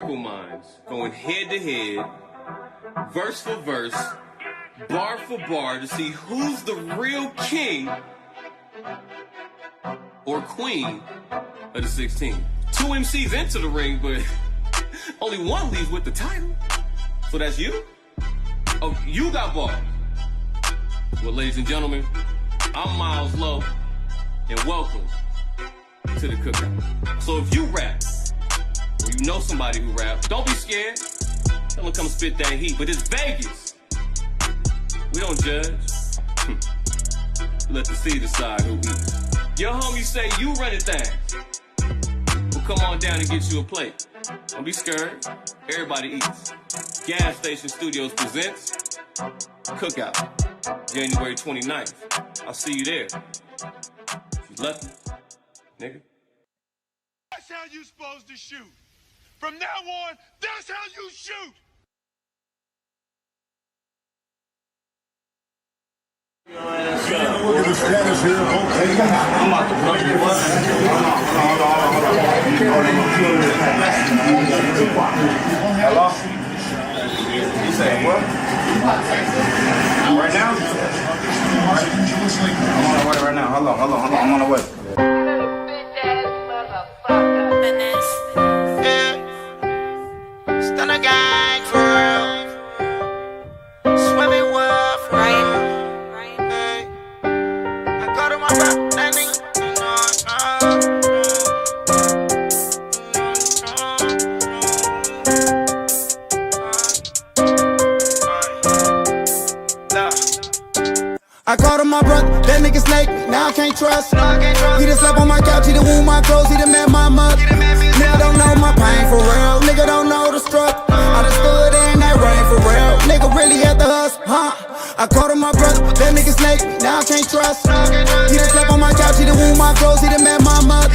Minds going head to head, verse for verse, bar for bar to see who's the real king or queen of the 16. Two MCs enter the ring, but only one leaves with the title. So that's you? Oh, you got bars. Well, ladies and gentlemen, I'm Miles Lowe, and welcome to the Cookout. So if you rap, or you know somebody who raps, don't be scared. Tell them come spit that heat. But it's Vegas. We don't judge. Let the sea decide who eats. Your homies say you running things. Well, come on down and get you a plate. Don't be scared. Everybody eats. Gas Station Studios presents Cookout, January 29th. I'll see you there. If you lucky, nigga. That's how you supposed to shoot. From now on, that's how you shoot. Look at the status here. Okay. I'm about to fuck you up. Hello? You saying what? Right now? I'm on the way right now. Hold on. I'm on the way. Stunner gang for real. Swimming world for real. Hey. I go to my rap, that nigga. I called him my brother, that nigga snake me, now I can't trust. He done slept on my couch, he done woo my clothes, he done met my mother. Nigga don't know my pain for real, nigga don't know the struggle. I done stood in that rain for real, nigga really had to hustle, huh? I called him my brother, that nigga snake me, now I can't trust. He done slept on my couch, he done woo my clothes, he done met my mother.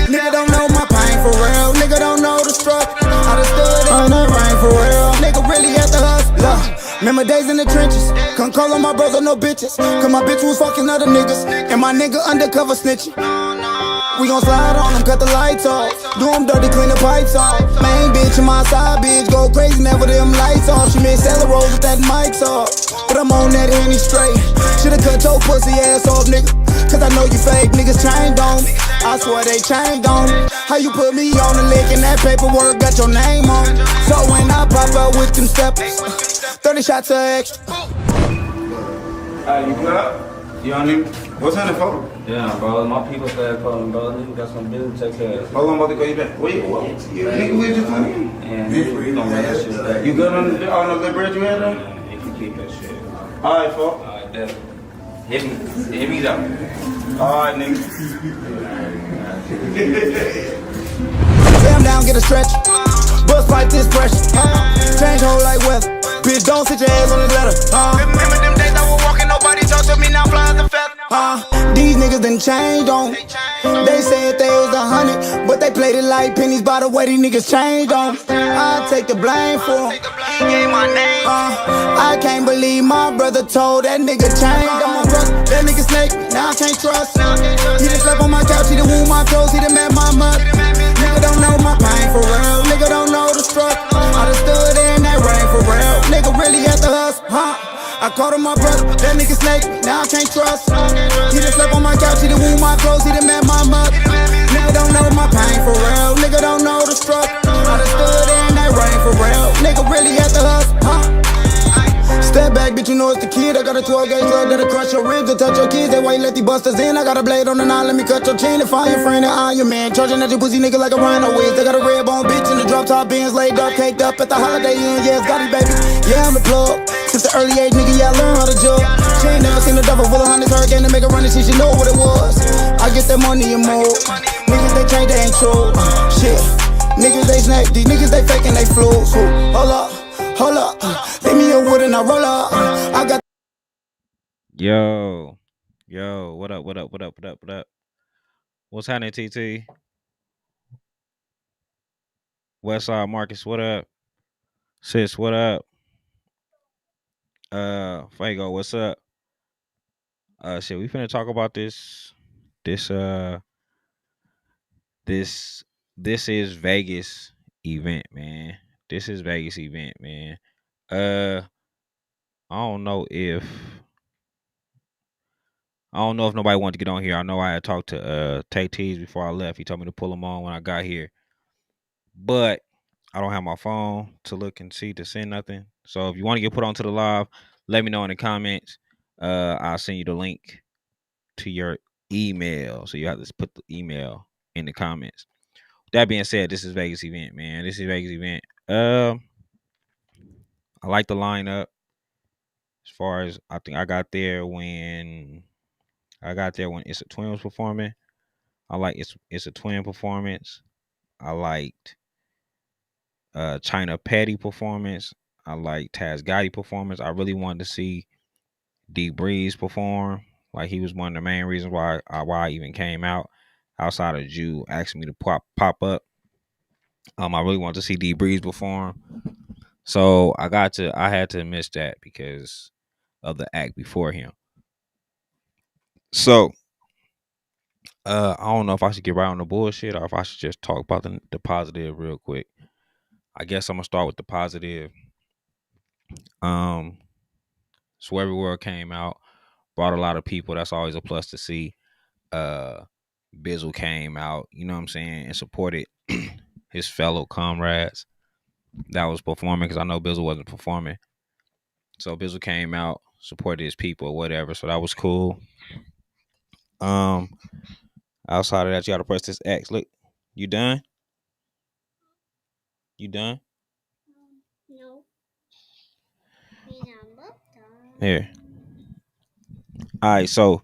Nigga don't know my pain for real, nigga don't know the struggle. I done stood in that rain for real, nigga really had to hustle. Remember days in the trenches, couldn't call on my brother no bitches, cause my bitch was fucking other niggas, and my nigga undercover snitching. We gon' slide on him, cut the lights off, do him dirty, clean the pipes off. Main bitch and my side bitch go crazy, never them lights off. She made salad rolls with that mic's off, but I'm on that Henny straight. Should've cut your pussy ass off, nigga, cause I know you fake niggas chained on me. I swear they chained on me. How you put me on the lick and that paperwork got your name on it? So when I pop out with them steppers, 30 shots of extra. You good? You on him? What's on the phone? Yeah, bro. My people started calling, bro. Nigga got some business to take care of. Hold on, I'm about to call you back. Wait, what? Nigga, we just talking. And we gonna run that shit back. You good on the little bridge you had there? Yeah, you can keep that shit. Alright, folks. Alright, definitely. Hit me up. Alright, nigga. Say I'm down, get a stretch. Bust like this pressure. Change whole like weather. Bitch, don't sit your ass on the letter. Remember them days I was walking, nobody talk to me, now fly the feather. These niggas done changed on me. They said they was 100, but they played it like pennies by the way these niggas changed on me. I take the blame for 'em. He gave my name. I can't believe my brother told that nigga changed on me. That nigga snake me, now I can't trust. He done slept on my couch, he done woo my clothes, he done met my mother. Nigga don't know my pain for real, nigga don't know the struggle. I done stood in that rain for real, nigga really had to hustle, huh? I called him my brother, that nigga snake me, now I can't trust. He done slept on my couch, he done woo my clothes, he done met my mother. Nigga don't know my pain for real, nigga don't know the struggle. I done stood in that rain for real, nigga really had to hustle, huh? Step back, bitch, you know it's the kid. I got a 12 gauge slug that'll crush your ribs and touch your kids. That way you let these busters in. I got a blade on the nine, let me cut your chin. And find your friend and I'm your man. Charging at your pussy nigga like a rhino is. They got a red bone bitch in the drop top bins, laid up, caked up at the Holiday Inn. Yeah, it's got it, baby. Yeah, I'm the plug. Since the early age, nigga, yeah, I learned how to jug. She ain't never seen a double full of hundreds hurricane to make her run and she know what it was. I get that money and more. Niggas, they change, they ain't true. Shit. Niggas, they snake. These niggas, they faking, they flew. So, hold up. Hold up, leave me a wood and I roll up. I got. Yo, what up? What's happening, TT? Westside Marcus, what up? Sis, what up? Fago, what's up? Shit, we finna talk about this is Vegas event, man. This is Vegas event, man. I don't know if nobody wanted to get on here. I know I had talked to Tay Tees before I left. He told me to pull them on when I got here, but I don't have my phone to look and see to send nothing. So if you want to get put onto the live, let me know in the comments. I'll send you the link to your email. So you have to put the email in the comments. That being said, this is Vegas event, man. This is Vegas event. I like the lineup. As far as I think I got there when It's a Twin was performing. I like It's a Twin performance. I liked China Petty performance. I liked Taz Gotti performance. I really wanted to see D Breeze perform. Like he was one of the main reasons why I even came out. Outside of Jew asking me to pop up. I really wanted to see D Breeze perform. So I had to miss that because of the act before him. So I don't know if I should get right on the bullshit or if I should just talk about the positive real quick. I guess I'm gonna start with the positive. Swerve World came out, brought a lot of people. That's always a plus to see. Bizzle came out, you know what I'm saying, and supported his fellow comrades that was performing, because I know Bizzle wasn't performing. So Bizzle came out, supported his people or whatever. So that was cool. Outside of that, you gotta press this X. Look, you done? You done? No. Here. All right, so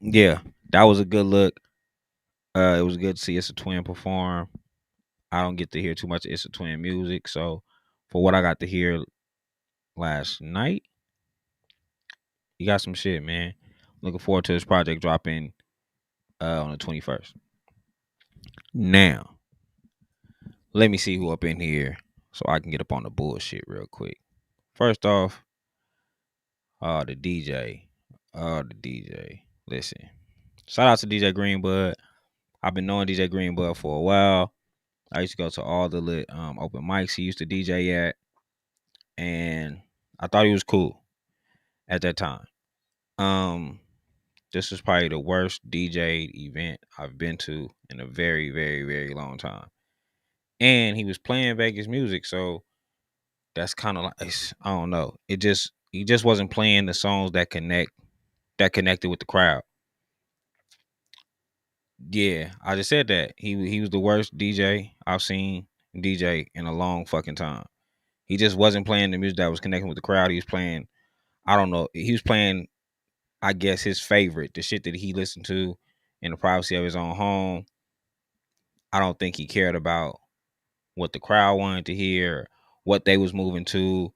yeah, that was a good look. It was good to see It's a Twin perform. I don't get to hear too much It's a Twin music, so for what I got to hear last night, you got some shit, man. Looking forward to this project dropping on the 21st. Now, let me see who up in here so I can get up on the bullshit real quick. First off, the DJ. Listen, shout out to DJ Greenbud. I've been knowing DJ Greenbud for a while. I used to go to all the lit open mics he used to DJ at, and I thought he was cool at that time. This was probably the worst DJ event I've been to in a very, very, very long time. And he was playing Vegas music, so that's kind of like, I don't know. He just wasn't playing the songs that connected with the crowd. Yeah, I just said that. He was the worst DJ I've seen DJ in a long fucking time. He just wasn't playing the music that was connecting with the crowd. He was playing, I don't know. He was playing, I guess, his favorite, the shit that he listened to in the privacy of his own home. I don't think he cared about what the crowd wanted to hear, what they was moving to,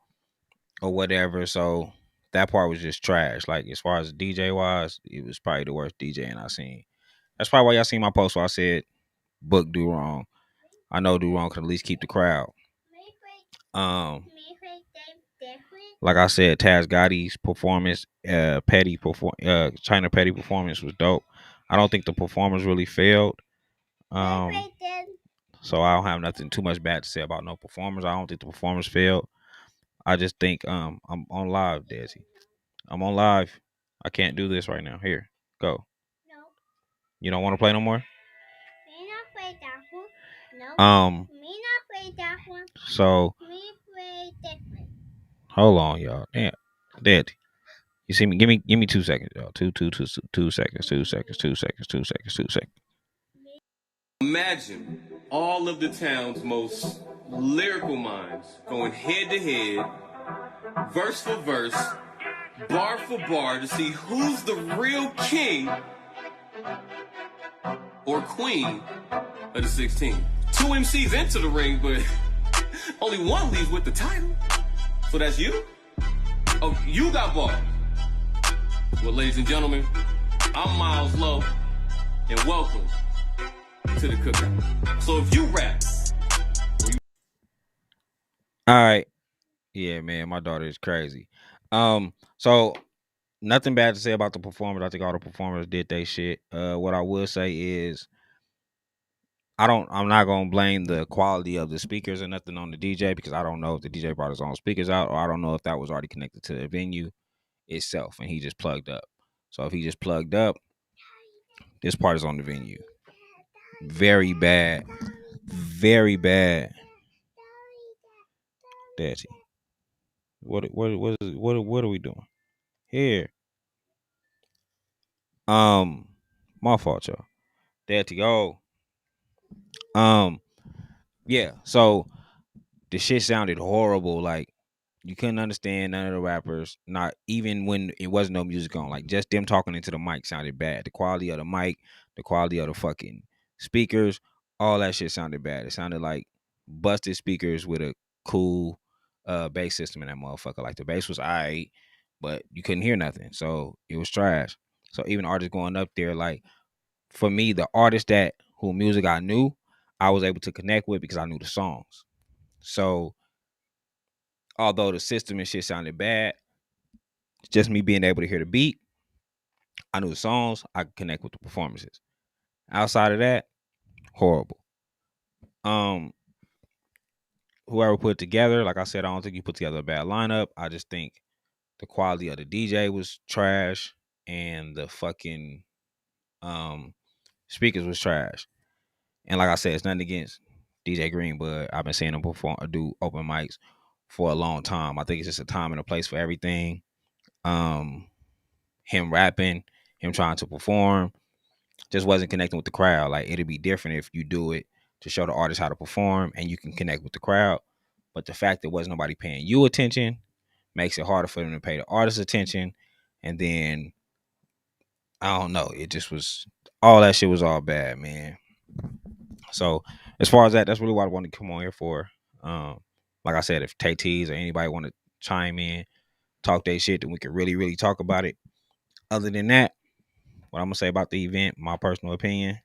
or whatever. So that part was just trash. Like, as far as DJ wise, it was probably the worst DJing I seen. That's probably why y'all seen my post where I said book Do Wrong. I know Do Wrong could at least keep the crowd. Like I said, Taz Gotti's performance, China Petty performance was dope. I don't think the performers really failed. So I don't have nothing too much bad to say about no performers. I don't think the performers failed. I just think I'm on live, Desi. I'm on live. I can't do this right now. Here, go. No. You don't want to play no more? Me not play that one. No. Me not play that one. So Me play different. hold on, y'all. Damn, Daddy. You see me? Give me 2 seconds, y'all. 2 seconds. 2 seconds. 2 seconds. 2 seconds. 2 seconds. Imagine all of the town's most lyrical minds going head to head, verse for verse, bar for bar to see who's the real king or queen of the 16. 2 MCs enter the ring, but only one leaves with the title. So that's you? Oh, you got bars. Well, ladies and gentlemen, I'm Miles Low, and welcome to the cookout. So if you rap, all right, yeah, man, my daughter is crazy. So nothing bad to say about the performers. I think all the performers did their shit. What I will say is, I'm not gonna blame the quality of the speakers or nothing on the DJ because I don't know if the DJ brought his own speakers out or I don't know if that was already connected to the venue itself and he just plugged up. So if he just plugged up, this part is on the venue. Very bad. Very bad. Daddy. What are we doing? Here. My fault, y'all. Daddy, go. Yeah, so the shit sounded horrible. Like you couldn't understand none of the rappers, not even when it wasn't no music on. Like just them talking into the mic sounded bad. The quality of the mic, the quality of the fucking speakers, all that shit sounded bad. It sounded like busted speakers with a cool bass system in that motherfucker. Like the bass was alright, but you couldn't hear nothing. So it was trash. So even artists going up there, like for me, the artists that who music I knew, I was able to connect with because I knew the songs. So although the system and shit sounded bad, just me being able to hear the beat, I knew the songs, I could connect with the performances. Outside of that, horrible. Whoever put it together, like I said, I don't think you put together a bad lineup. I just think the quality of the DJ was trash and the fucking speakers was trash. And like I said, it's nothing against DJ Green, but I've been seeing him perform or do open mics for a long time. I think it's just a time and a place for everything. Him rapping, him trying to perform, just wasn't connecting with the crowd. Like it'd be different if you do it to show the artist how to perform and you can connect with the crowd. But the fact that wasn't nobody paying you attention makes it harder for them to pay the artist attention. And then I don't know, it just was all that shit was all bad, man. So as far as that, that's really what I wanted to come on here for. Like I said, if Tay-T's or anybody want to chime in, talk their shit, then we could really, really talk about it. Other than that, what I'm gonna say about the event, my personal opinion,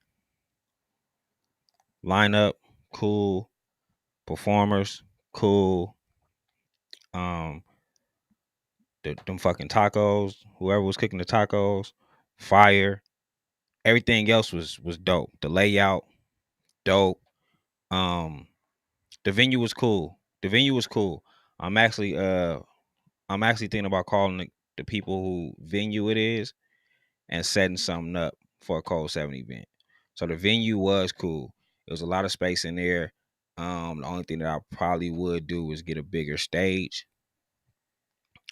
lineup, cool, performers, cool. Them fucking tacos, whoever was cooking the tacos, fire. Everything else was dope. The layout, dope. The venue was cool. I'm actually thinking about calling the people who venue it is and setting something up for a Cold 7 event. So the venue was cool. There was a lot of space in there. The only thing that I probably would do is get a bigger stage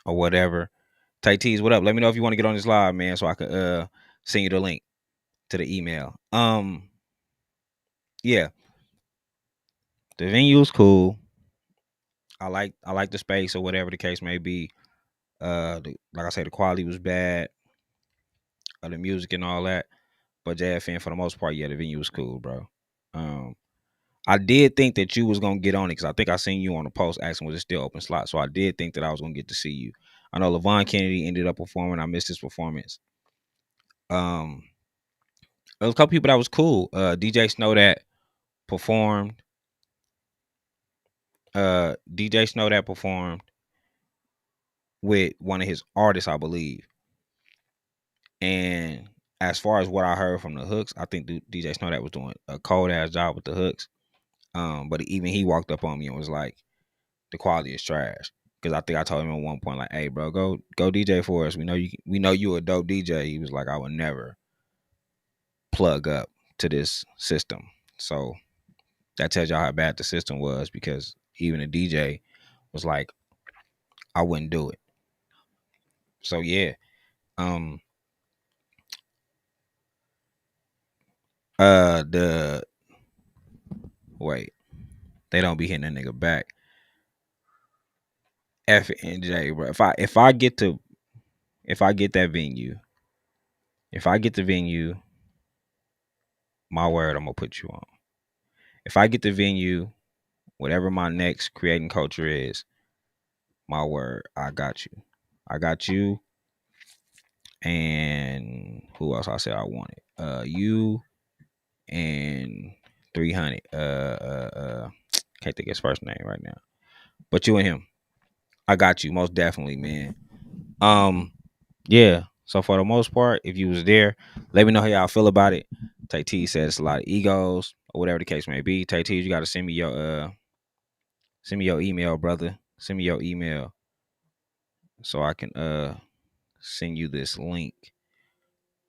or whatever. Tay-T's, what up? Let me know if you want to get on this live, man, so I could send you the link to the email. Yeah. The venue was cool. I like the space or whatever the case may be. Like I said, the quality was bad of the music and all that. But JFN, for the most part, yeah, the venue was cool, bro. I did think that you was gonna get on it because I think I seen you on the post asking was it still open slot. So I did think that I was gonna get to see you. I know LaVon Kennedy ended up performing. I missed his performance. There was a couple people that was cool. DJ Snow that performed. DJ Snow that performed with one of his artists, I believe. And as far as what I heard from the hooks, I think DJ Snow that was doing a cold ass job with the hooks. But even he walked up on me and was like, the quality is trash. Because I think I told him at one point, like, hey bro, go DJ for us. We know you a dope DJ. He was like, I would never plug up to this system. So that tells y'all how bad the system was, because even a DJ was like, I wouldn't do it. So yeah. They don't be hitting that nigga back. FNJ, bro. If I get that venue, my word, I'm gonna put you on. If I get the venue, whatever my next creating culture is, my word, I got you. And who else I said I wanted? You and 300. Can't think of his first name right now. But you and him. I got you, most definitely, man. Yeah. So for the most part, if you was there, let me know how y'all feel about it. Tay T said it's a lot of egos or whatever the case may be. Tay T, you got to send me your email, brother. Send me your email so I can send you this link.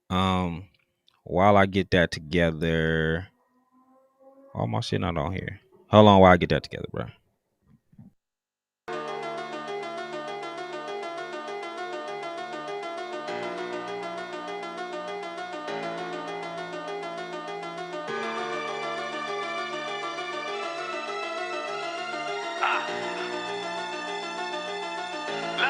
While I get that together, all my shit not on here. Hold on while I get that together, bro.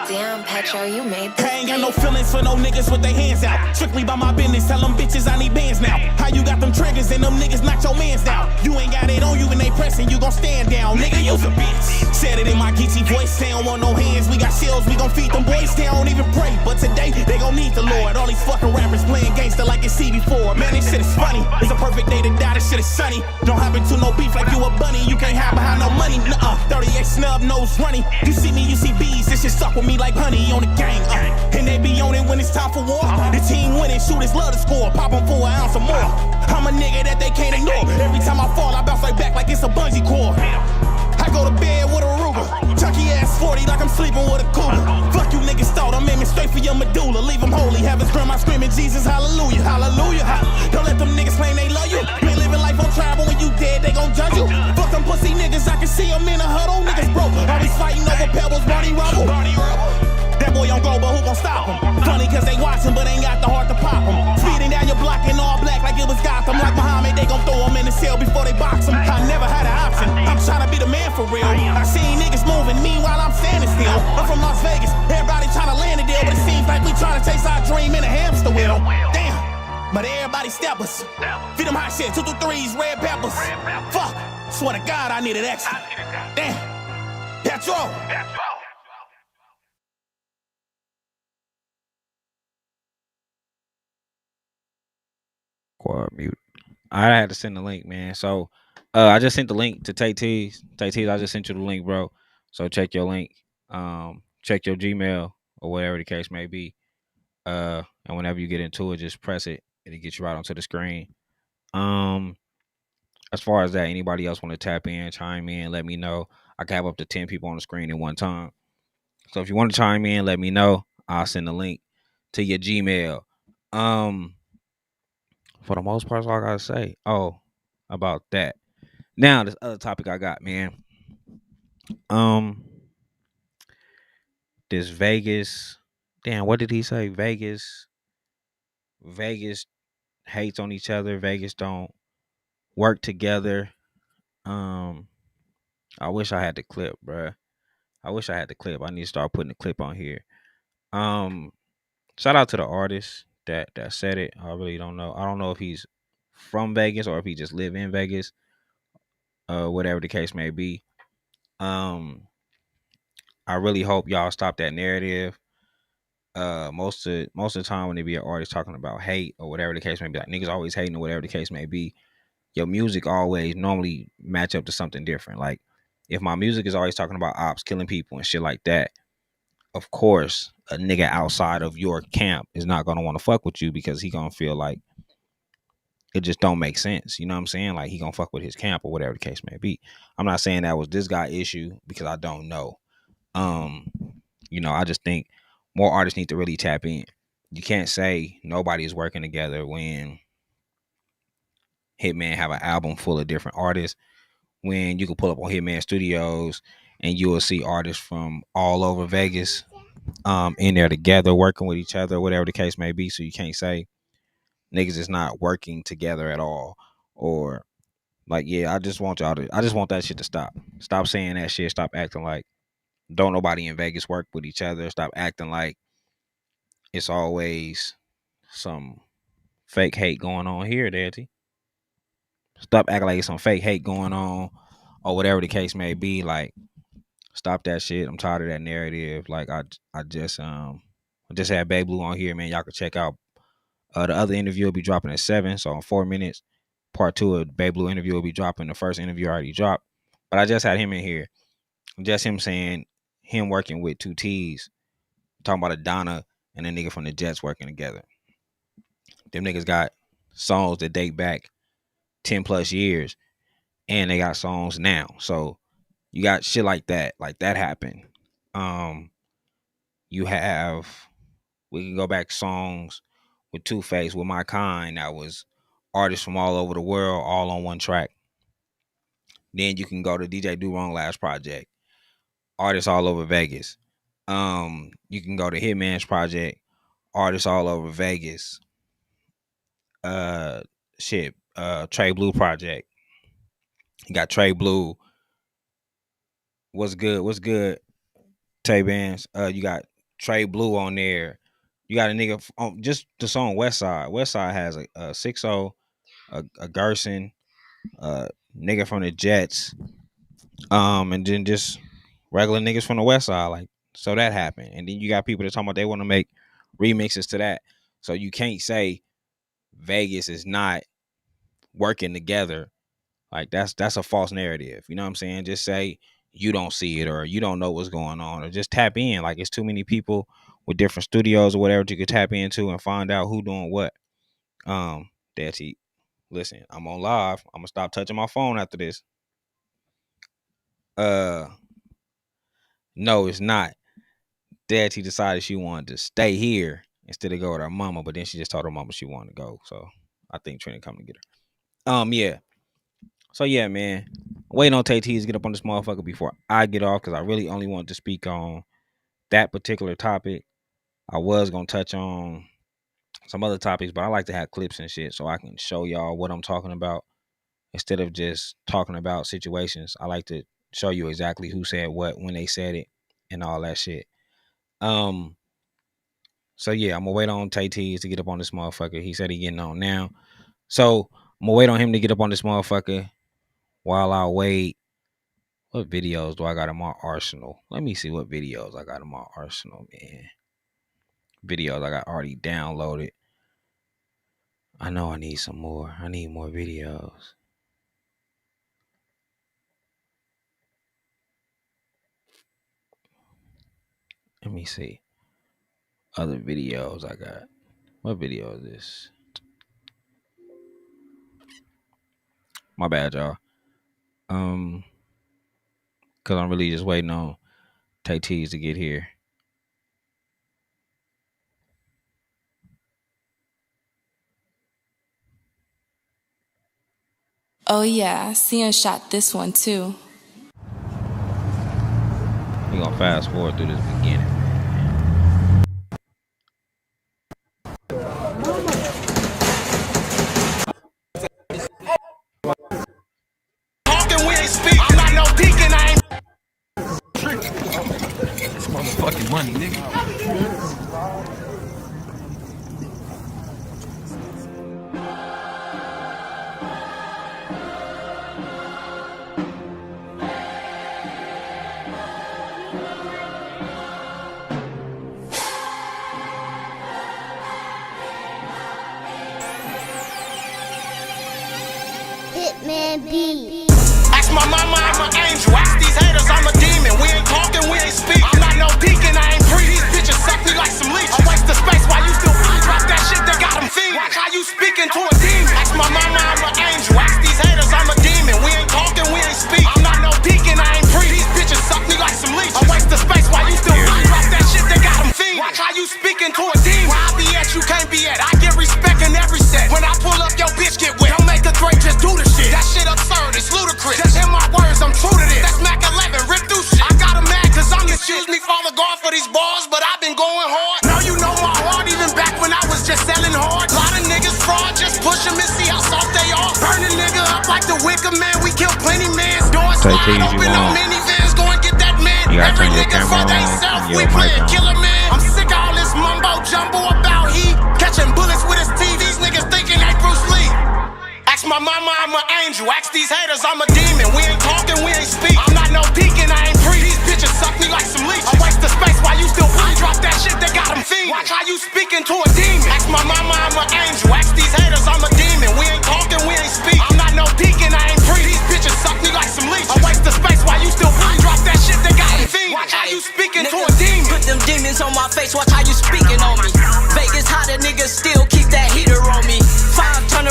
Damn, Petro, you made this. I ain't got no feelings for no niggas with their hands out. Strictly by my business, tell them bitches I need bands now. How you got them triggers and them niggas knock your mans down? You ain't got it on you and they pressing, you gon' stand down. Nigga, you's a bitch. Said it in my geeky voice, they don't want no hands. We got shields, we gon' feed them boys, they don't even pray. But today, they gon' need the Lord. All these fucking rappers playing gangster like it's CB4. Man, this shit is funny. It's a perfect day to die, this shit is sunny. Don't hop into no beef like you a bunny. You can't hide behind no money, nuh-uh. 38 snub nose running. You see me, you see bees, this shit suck with me like honey on the gang, and they be on it when it's time for war. The team winning, shooters love to score. Pop them for an ounce or more. I'm a nigga that they can't ignore. Every time I fall, I bounce right back like it's a bungee cord. I go to bed with a Ruger, chunky ass 40 like I'm sleeping with a cougar. Fuck you niggas thought I'm aiming straight for your medulla. Leave them holy, have his grandma screaming Jesus, hallelujah, hallelujah. Don't let them niggas claim they love you. Been living life on trial, but when you dead, they gon' judge you. Fuck them pussy niggas, I can see them in a huddle. Niggas broke, always fighting over pebbles, Barney Rubble. That boy on go, but who gon' stop him? Funny cause they watch him, but ain't got the heart to pop him. Speeding down your block in all black like it was Gotham. Like Muhammad, they gon' throw him in the cell before they box him. I never had an option, I'm tryna be the man for real. I seen niggas moving, meanwhile I'm standing still. I'm from Las Vegas, everybody tryna land a deal, but it seems like we tryna chase our dream in a hamster wheel. Damn, but everybody steppers. Feed them hot shit, 2 through 3s, red peppers. Fuck, swear to God I needed extra. Damn, Petro. Quad mute. I had to send the link, man. So I just sent the link to Tay T's. Tay T's, I just sent you the link, bro. So check your link. Check your Gmail or whatever the case may be. And whenever you get into it, just press it. It'll get you right onto the screen. As far as that, anybody else want to tap in, chime in, let me know. I can have up to 10 people on the screen at one time. So if you want to chime in, let me know. I'll send the link to your Gmail. For the most part, that's all I gotta say. Oh, about that. Now, this other topic I got, man. This Vegas. Damn, what did he say? Vegas hates on each other. Vegas don't work together. I wish I had the clip, bruh. I wish I had the clip. I need to start putting the clip on here. Shout out to the artist that said it. I really don't know. I don't know if he's from Vegas or if he just live in Vegas. Whatever the case may be. I really hope y'all stop that narrative. Most of the time when they be an artist talking about hate or whatever the case may be, like niggas always hating or whatever the case may be, your music always normally match up to something different. Like if my music is always talking about ops killing people and shit like that, of course a nigga outside of your camp is not gonna want to fuck with you because he gonna feel like it just don't make sense. You know what I'm saying? Like he gonna fuck with his camp or whatever the case may be. I'm not saying that was this guy issue because I don't know. You know, I just think more artists need to really tap in. You can't say nobody is working together when Hitman have an album full of different artists, when you can pull up on Hitman Studios and you will see artists from all over Vegas in there together working with each other, whatever the case may be. So you can't say niggas is not working together at all. Or like, yeah, I just want that shit to stop. Stop saying that shit. Stop acting like don't nobody in Vegas work with each other. Stop acting like it's always some fake hate going on here, Daddy. Stop acting like it's some fake hate going on or whatever the case may be. Like, stop that shit. I'm tired of that narrative. Like, I just had Babe Blue on here, man. Y'all can check out. The other interview will be dropping at 7. So in 4 minutes, part 2 of Babe Blue interview will be dropping. The first interview already dropped. But I just had him in here. Just him saying him working with 2 T's. Talking about Adana and a nigga from the Jets working together. Them niggas got songs that date back 10 plus years, and they got songs now. So you got shit like that happened. You have, we can go back songs with Two Face, with My Kind, that was artists from all over the world, all on one track. Then you can go to DJ Do Wrong last project, artists all over Vegas. You can go to Hitman's project, artists all over Vegas. Trey Blue project. You got Trey Blue. What's good? Tay Bands. You got Trey Blue on there. You got a nigga on just the song Westside. Westside has a 6-0, a Gerson, nigga from the Jets, and then just regular niggas from the West Side. Like, so that happened. And then you got people that talking about they want to make remixes to that. So you can't say Vegas is not working together. Like, that's a false narrative. You know what I'm saying? Just say you don't see it, or you don't know what's going on, or just tap in. Like, it's too many people with different studios or whatever you could tap into and find out who doing what. Daddy, listen, I'm on live. I'm gonna stop touching my phone after this. No, it's not. Daddy decided she wanted to stay here instead of go with her mama, but then she just told her mama she wanted to go. So I think Trina come to get her. Yeah. So yeah, man. Waiting on Tay T to get up on this motherfucker before I get off, because I really only wanted to speak on that particular topic. I was gonna touch on some other topics, but I like to have clips and shit so I can show y'all what I'm talking about instead of just talking about situations. I like to show you exactly who said what, when they said it, and all that shit. So yeah, I'm gonna wait on Tay T to get up on this motherfucker. He said he getting on now, so I'm gonna wait on him to get up on this motherfucker. While I wait, what videos do I got in my arsenal? Let me see what videos I got in my arsenal, man. Videos I got already downloaded. I know I need some more. I need more videos. Let me see. Other videos I got. What video is this? My bad, y'all. Cause I'm really just waiting on Tay T's to get here. Oh yeah, Sion shot this one too. We gonna fast forward through this beginning. Talking, we ain't speak. I'm not no deacon, I ain't. It's motherfucking money, nigga. Hitman B. Ask my mama, I'm an angel. Ask these haters, I'm a demon. We ain't talking, we ain't speak. I'm not no deacon, I ain't free. These bitches suck me like some leech. I waste the space while you still drop that shit that got them feeding. Watch how you speaking to a demon. Ask my mama, I'm an angel. Ask these haters, I'm a demon. We ain't talking, we ain't speak. I'm not no deacon, I ain't free. These bitches suck me like some leech. I waste the space while you still drop that shit that got them feeding. Watch how you speaking to a demon. Where I be at, you can't be at. I get respect in every set. When I pull up, your bitch get wet. Don't make a threat, just do the shit. That shit absurd, it's ludicrous. Just hear my words, I'm true to this. That's Mac 11, rip through shit. I got 'em mad cause I'm excuse me, Father God, for these bars, but I've been going hard. Now you know my heart, even back when I was just selling hard. Lot of niggas fraud, just push 'em and see how soft they are. Burn a nigga up like the Wicker Man, we kill plenty mans. Doors slide open on minivans, go and get that man. Every nigga for they self, we playin' killer man. I'm sick of all this mumbo jumbo about he catching bullets with his teeth. These niggas thinking they Bruce Lee. Ask my mama, I'm an angel. Ask these haters, I'm a demon. We ain't talking, we ain't speak. I'm not no deacon, I ain't free. These bitches suck me like some leech. I waste the space while you still drop that shit that got them feeding. Watch how you speaking to a demon. Ask my mama, I'm an angel. Ask these haters, I'm a demon. We ain't talking, we ain't speak. I'm not no deacon, I ain't free. These bitches suck me like some leech. I waste the space while you still drop that shit that got them feeding. Watch how you speaking to a demon. Put them demons on my face, watch how you speaking on me. Vegas hot, a nigga still keep that heater on me. 5 turn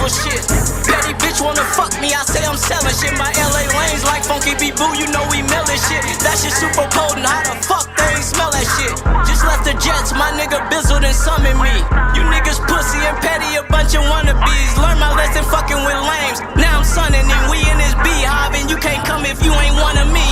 typical shit. Petty bitch wanna fuck me, I say I'm selling shit. My LA lanes like Funky B Boo, you know we melon shit. That shit super potent, how the fuck they ain't smell that shit? Just left the Jets, my nigga Bizzled and summoned me. You niggas pussy and petty, a bunch of wannabes. Learn my lesson fucking with lames. Now I'm sunning and we in this beehive, and you can't come if you ain't one of me.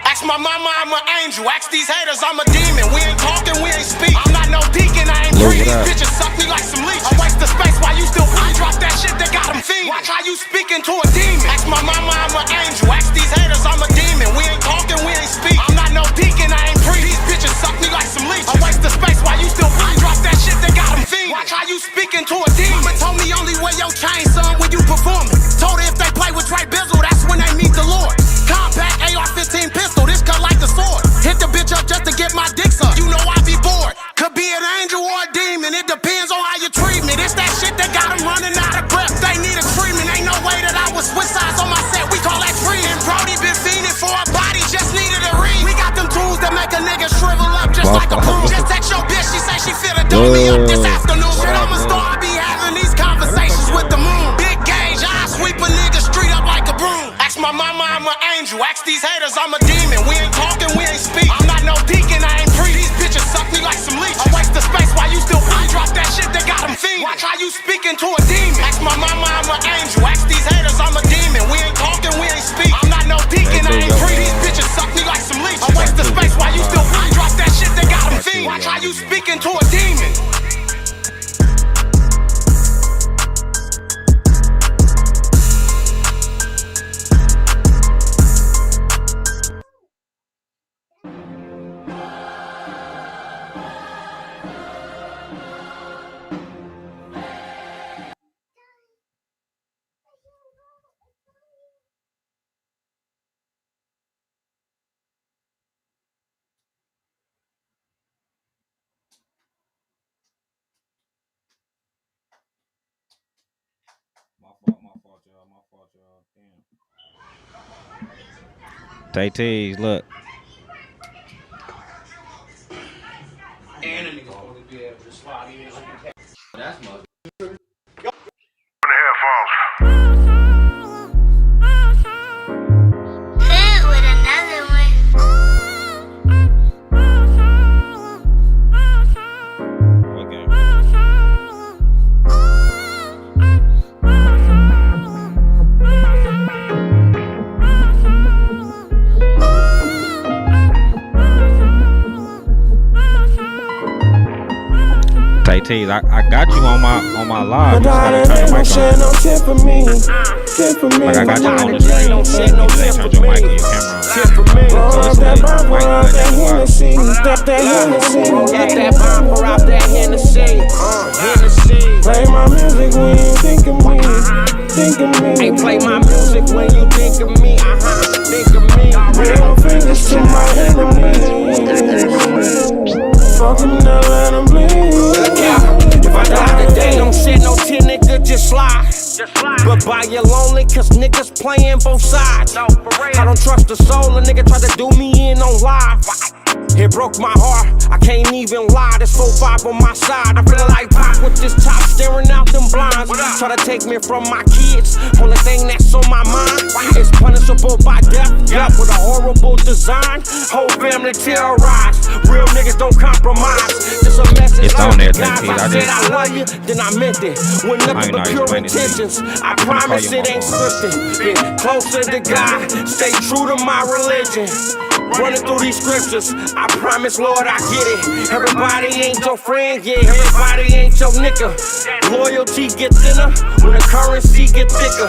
Ask my mama, I'm an angel. Ask these haters, I'm a demon. We ain't talking, we ain't speak. I'm not no deacon, I ain't free. These bitches suck me like some leech. I waste the space while you still free. Drop that shit that got them fiending. Watch how you speaking to a demon. Ask my mama, I'm an angel. Ask these haters, I'm a demon. We ain't talking, we ain't speak. I'm not no deacon, I ain't free. These bitches suck me like some leech. I waste the space while you still free. Drop that shit that got them fiending. Watch how you speaking to a demon. Mama told me only wear your chain, son, when you performing. Told her if they play with Dre Bizzle, that's when they meet the Lord. Compact AR-15 pistol, this cut like a sword. Hit the bitch up just to get my dick sucked. You know I be bored. Could be an angel or a demon. It depends on how you treat me. This that shit that got them running out of breath. They need a treatment. Ain't no way that I would switch sides on my set. We call that treatment. Brody been fiending for a body, just needed a ring. We got them tools that make a nigga shrivel up just like a broom. Just text your bitch, she say she finna dome me up this afternoon. Shit, I'm a star. I be having these conversations with the moon. Big gauge, I sweep a nigga street up like a broom. Ask my mama, I'm an angel. Ask these haters, I'm a demon. We ain't talking, we ain't speak. I'm not no deacon, I ain't free. These bitches suck me like some leech. I waste the space while you still free. Drop that shit that got them fiending. Watch how you speaking to a demon. Ask my mama, I'm an angel. Ask these haters, I'm a demon. We ain't talking, we ain't speak. I'm not no deacon, I ain't free. These bitches suck me like some leech. I waste the space while you still free. Drop that shit that got them fiending. Watch how you speaking to a demon. My fault, y'all. Damn. Tay-T's, look. And a nigga supposed to be able to slide in. That's my. Tay-T's, I got you on my live. Just gotta turn the mic on. No tip for me. Tip for me. Like I got you on the screen. You just turned your mic and your camera on. Tip for me. Roll up that bumper out that Hennessy. Step that Hennessy. Get that bumper out that Hennessy. Play my music when you think of me. Think of me. Hey, play my music when you think of me. Think of me. Real fingers to my enemies. Fuck them, now let them bleed. If I die today, don't shed no tear, nigga, just slide. But by you lonely, cause niggas playing both sides. I don't trust the soul, a nigga try to do me in on live. It broke my heart, I can't even lie. There's 4-5 on my side. I feel like Pac with this top staring out them blinds. Try to take me from my kids. Only thing that's on my mind is punishable by death. Death with a horrible design. Whole family terrorized. Real niggas don't compromise. Just a message. It's on there, guys, I said I love you, then I meant it. With nothing but pure intentions. I promise it ain't scripted. Get closer to God. Stay true to my religion. Running through these scriptures, I promise, Lord, I get it. Everybody ain't your friend, yeah, everybody ain't your nigga. Loyalty get thinner when the currency get thicker.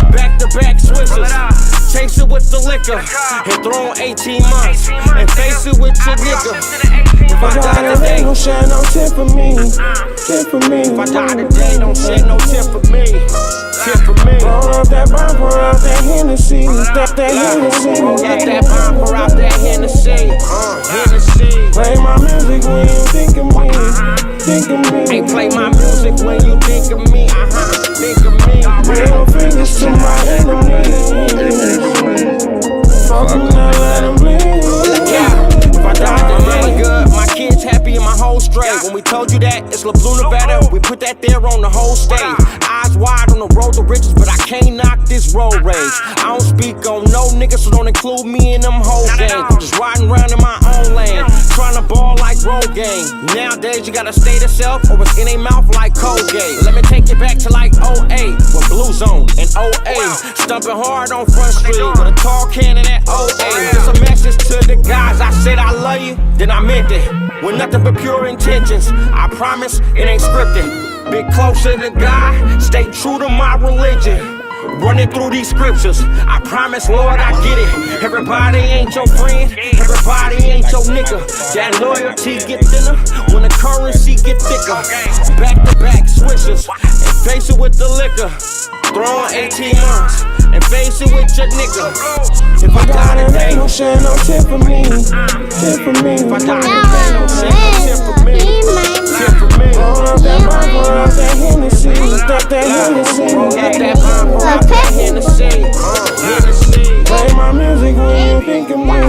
Back-to-back switches, chase it with the liquor. And throw on 18 months, and face it with your nigga. If I die today, don't shed no tip for me. Tip for me. If I die today, don't shed no tip for me. Tip for me. Roll up that bumper out that Hennessy. Step that Hennessy. Get that bumper out that Hennessy. Play my music when you think of me. Think of me. Hey, play my music when you think of me. Think of me. Real fingers to my enemies. Fuck them, now let them bleed. If I die today, good. My kids happy and my whole straight. When we told you that, it's La Bluna better. We put that there on the whole stage. Eyes wide on the riches, but I can't knock this road rage. I don't speak on no niggas, so don't include me in them whole games. I'm just riding around in my own lane, trying to ball like road game. Nowadays, you gotta stay to self, or it's in a mouth like Colgate. Let me take you back to like 08, with Blue Zone and 08. Stumping hard on Front Street, with a tall cannon at 08. Just a message to the guys, I said I love you, then I meant it. With nothing but pure intentions, I promise it ain't scripted. Be closer to God, stay true to my religion. Running through these scriptures, I promise, Lord, I get it. Everybody ain't your friend, everybody ain't your nigga. That loyalty get thinner when the currency get thicker. Back to back switches, and face it with the liquor. Throwing 18 months, and face it with your nigga. If I die today, no shit, no tip for me. Tip for me. If I die today, no shit, no tip for me. Tip for me. Roll up that mic, roll up that Hennessy. Roll up that Hennessy. Roll up that mic, roll up that Hennessy. Play my music when you think of me.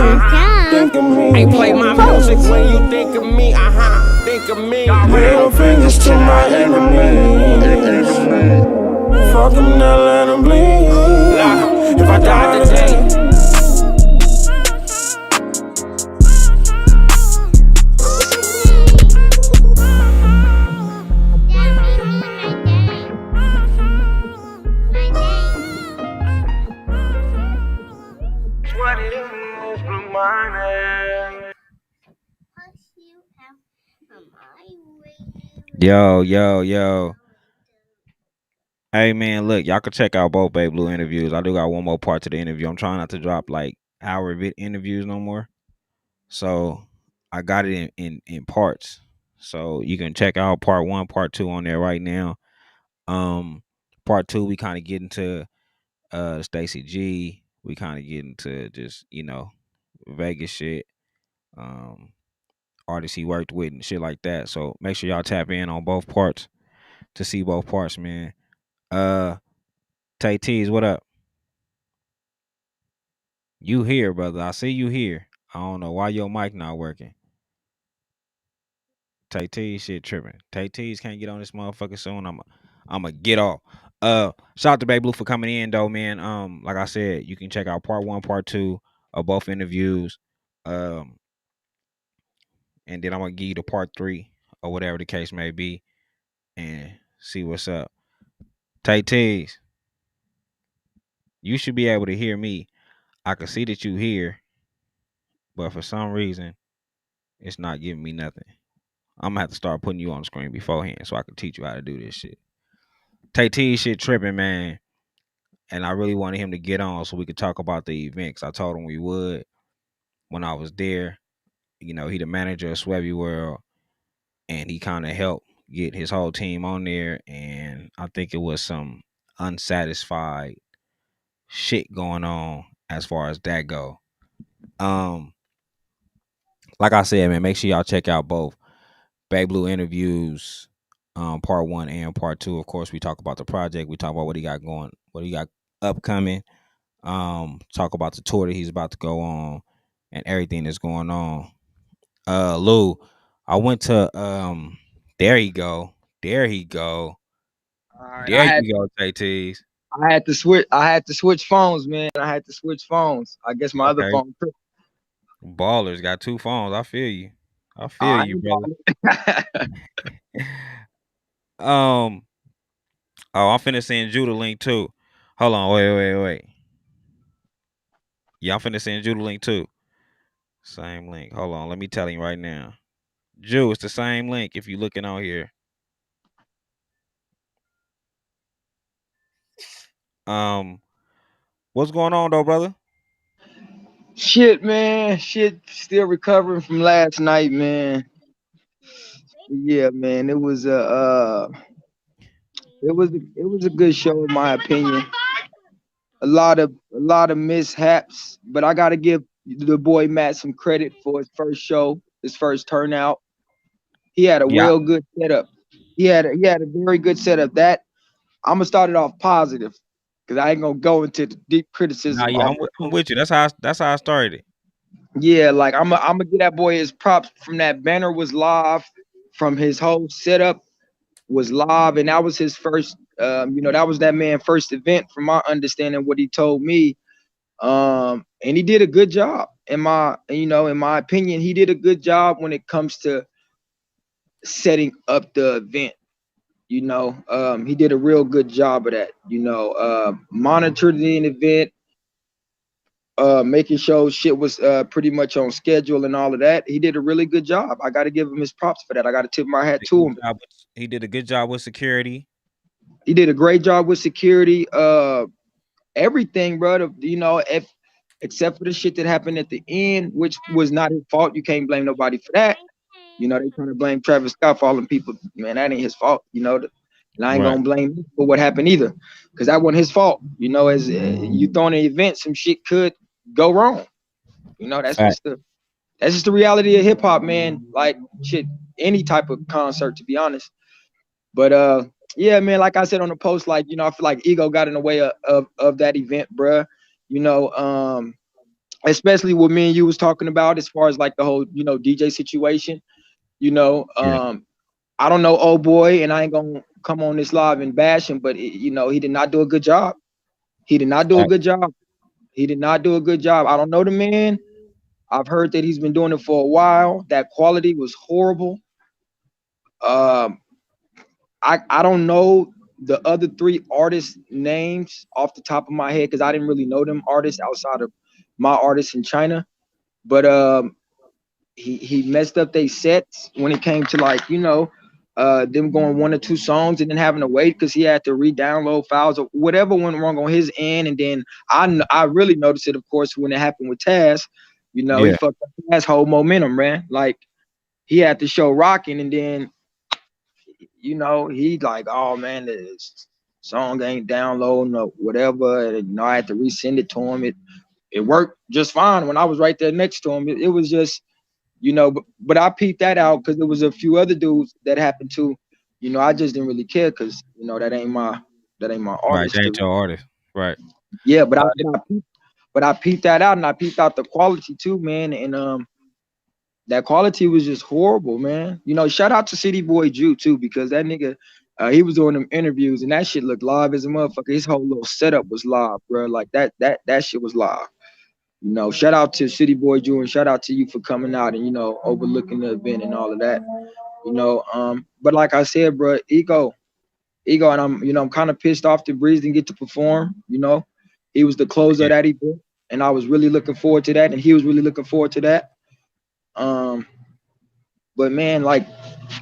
Think of me. Hey, play my music when you think of me. Think of me. Middle fingers to my enemies. Fuck them, now let them bleed. If I die today. Yo. Hey man, look, y'all can check out both Babe Blue interviews. I do got one more part to the interview. I'm trying not to drop like hour interviews no more. So I got it in parts. So you can check out part 1, part 2 on there right now. Part 2, we kind of get into Stacey G. We kind of get into just, Vegas shit. Artists he worked with and shit like that. So make sure y'all tap in on both parts to see both parts, man. Tay Tees, what up? You here, brother? I see you here. I don't know why your mic not working. Tay Tees shit tripping. Tay Tees can't get on this motherfucker soon. I'ma get off. Shout out to Babe Blue for coming in though, man. Like I said, you can check out part 1, part 2 of both interviews. And then I'm gonna give you the part 3 or whatever the case may be and see what's up. Tay Tees, you should be able to hear me. I can see that you here, but for some reason, it's not giving me nothing. I'm gonna have to start putting you on the screen beforehand so I can teach you how to do this shit. Tay Tees shit tripping, man. And I really wanted him to get on so we could talk about the event, 'cause I told him we would when I was there. He the manager of Swebby World, and he kind of helped get his whole team on there. And I think it was some unsatisfied shit going on as far as that go. Like I said, man, make sure y'all check out both Babe Blue interviews, part 1 and part 2. Of course, we talk about the project. We talk about what he got going, what he got upcoming. Talk about the tour that he's about to go on and everything that's going on. Lou, I went to there he go. Right, there you go, Tay Tees. I had to switch phones, man. I guess my other phone. Ballers got 2 phones. I feel you. You, brother. I'm finna send you the link too. Hold on, wait. Yeah, I'm finna send you the link too. Same link. Hold on, let me tell you right now. Jew, it's the same link if you're looking on here. What's going on though, brother? Shit, man. Still recovering from last night, man. Yeah, man. It was a good show in my opinion. A lot of mishaps, but I gotta give the boy Matt some credit for his first show, his first turnout. He had a real good setup. He had a very good setup. That I'm gonna start it off positive, because I ain't gonna go into the deep criticism. Nah, yeah, I'm with you. That's how I started it. Yeah, like I'm gonna give that boy his props. From that banner was live, from his whole setup was live, and that was his first You know, that was that man's first event, from my understanding, what he told me. And he did a good job. In my opinion, he did a good job when it comes to setting up the event. You know, he did a real good job of that. You know, monitored the event, making sure shit was pretty much on schedule and all of that. He did a really good job. I got to give him his props for that. I got to tip my hat to him. He did a good job with security. He did a great job with security. Everything, brother. You know, except for the shit that happened at the end, which was not his fault. You can't blame nobody for that. You know, they trying to blame Travis Scott for all them people. Man, that ain't his fault. You know, and I ain't gonna blame him for what happened either, because that wasn't his fault. You know, as you throwing an event, some shit could go wrong. You know, that's just the reality of hip hop, man. Like shit, any type of concert, to be honest. But yeah, man, like I said on the post, like, you know, I feel like ego got in the way of that event, bruh. You know, especially what me and you was talking about as far as like the whole, you know, DJ situation. You know, I don't know, old boy, and I ain't gonna come on this live and bash him, but you know, he did not do a good job. He did not do a good job. He did not do a good job. I don't know the man. I've heard that he's been doing it for a while. That quality was horrible. I don't know the other 3 artists' names off the top of my head, because I didn't really know them artists outside of my artists in China. But he messed up their sets when it came to, like, you know, them going 1 or 2 songs and then having to wait because he had to re-download files or whatever went wrong on his end. And then I really noticed it, of course, when it happened with Taz. You know, he fucked up Taz's whole momentum, man. Like, he had the show rocking, and then, you know, he like, oh man, this song ain't downloading or whatever. And, you know, I had to resend it to him. It worked just fine when I was right there next to him. It was just, you know, but I peeped that out because there was a few other dudes that happened to. You know, I just didn't really care because, you know, that ain't my artist. Right, that ain't your artist. Right. Yeah, but I peeped that out, and I peeped out the quality too, man. And that quality was just horrible, man. You know, shout out to City Boy Jew too, because that nigga, he was doing them interviews and that shit looked live as a motherfucker. His whole little setup was live, bro. Like that shit was live. You know, shout out to City Boy Jew, and shout out to you for coming out and, you know, overlooking the event and all of that. You know, but like I said, bro, ego, and I'm kind of pissed off that Breeze didn't get to perform. You know, he was the closer of that event, and I was really looking forward to that, and he was really looking forward to that. But man, like,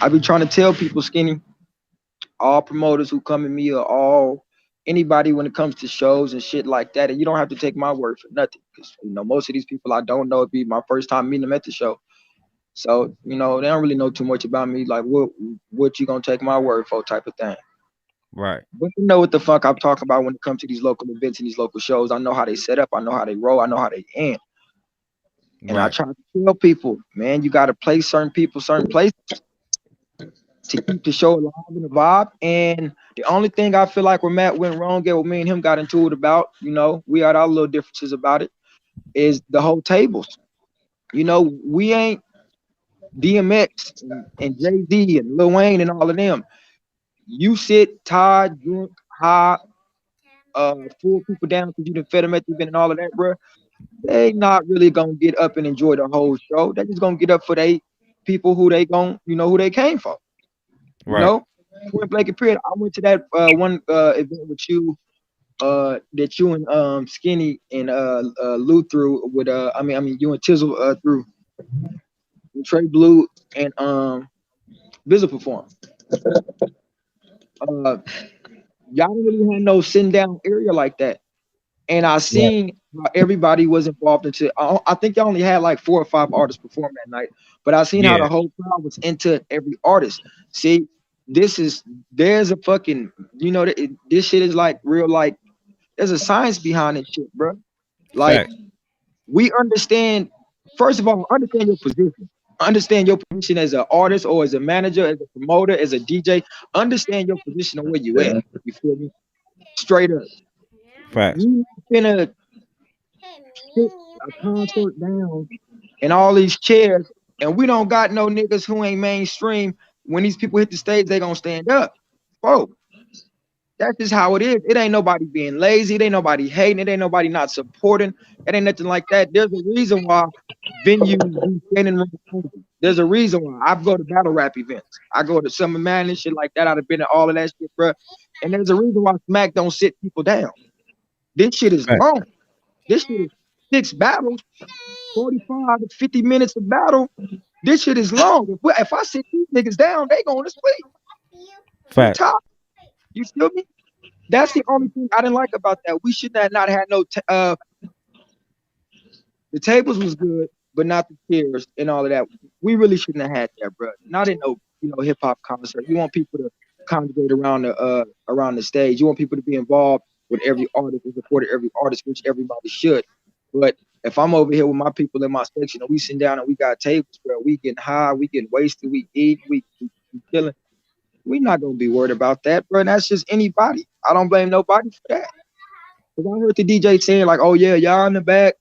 I be trying to tell people, Skinny, all promoters who come at me, or all anybody when it comes to shows and shit like that, and you don't have to take my word for nothing, because, you know, most of these people I don't know. It'd be my first time meeting them at the show, so, you know, they don't really know too much about me. Like, what you gonna take my word for, type of thing. Right. But you know what the fuck I'm talking about when it comes to these local events and these local shows. I know how they set up. I know how they roll. I know how they end. And I try to tell people, man, you got to play certain people, certain places to keep the show alive and the vibe. And the only thing I feel like where Matt went wrong, and what me and him got into it about, you know, we had our little differences about it, is the whole tables. You know, we ain't DMX and Jay-Z and Lil Wayne and all of them. You sit, tired, drunk, high, fool people down because you done fed them at the event and all of that, bro. They not really gonna get up and enjoy the whole show. They just gonna get up for they people who they gon', you know, who they came for. Right. You know, point blank and period. I went to that one event with you, that you and Skinny and Lou threw with I mean you and Tizzle threw. Trey Blue and Bizzle performed. Y'all didn't really have no sitting down area like that. And I seen how everybody was involved into. I think y'all only had like 4 or 5 artists perform that night, but I seen how the whole crowd was into every artist. See, there's a fucking, you know, this shit is like real, like there's a science behind this shit, bro. Like, we understand, first of all, understand your position. Understand your position as an artist or as a manager, as a promoter, as a DJ. Understand your position and where you at. You feel me? Straight up. Right. You finna sit a concert down and all these chairs, and we don't got no niggas who ain't mainstream. When these people hit the stage, they gonna stand up. Whoa, That's just how it is. It ain't nobody being lazy. It ain't nobody hating. It ain't nobody not supporting. It ain't nothing like that. There's a reason why venues do standing room only. There's a reason why I go to battle rap events. I go to Summer Man and shit like that. I've been to all of that shit, bro. And there's a reason why Smack don't sit people down. This shit is long. This shit is 6 battles, 45 to 50 minutes of battle. This shit is long. If I sit these niggas down, they going to sleep. Fact. You feel me? That's the only thing I didn't like about that. We should have not had no. The tables was good, but not the chairs and all of that. We really shouldn't have had that, bro. Not in no hip hop concert. You want people to congregate around the stage. You want people to be involved with every artist and support every artist, which everybody should. But if I'm over here with my people in my section and we sit down and we got tables, bro, we getting high, we getting wasted, we eat, we chilling. We're not gonna be worried about that, bro. And that's just anybody. I don't blame nobody for that. Cause I heard the DJ saying like, "Oh yeah, y'all in the back,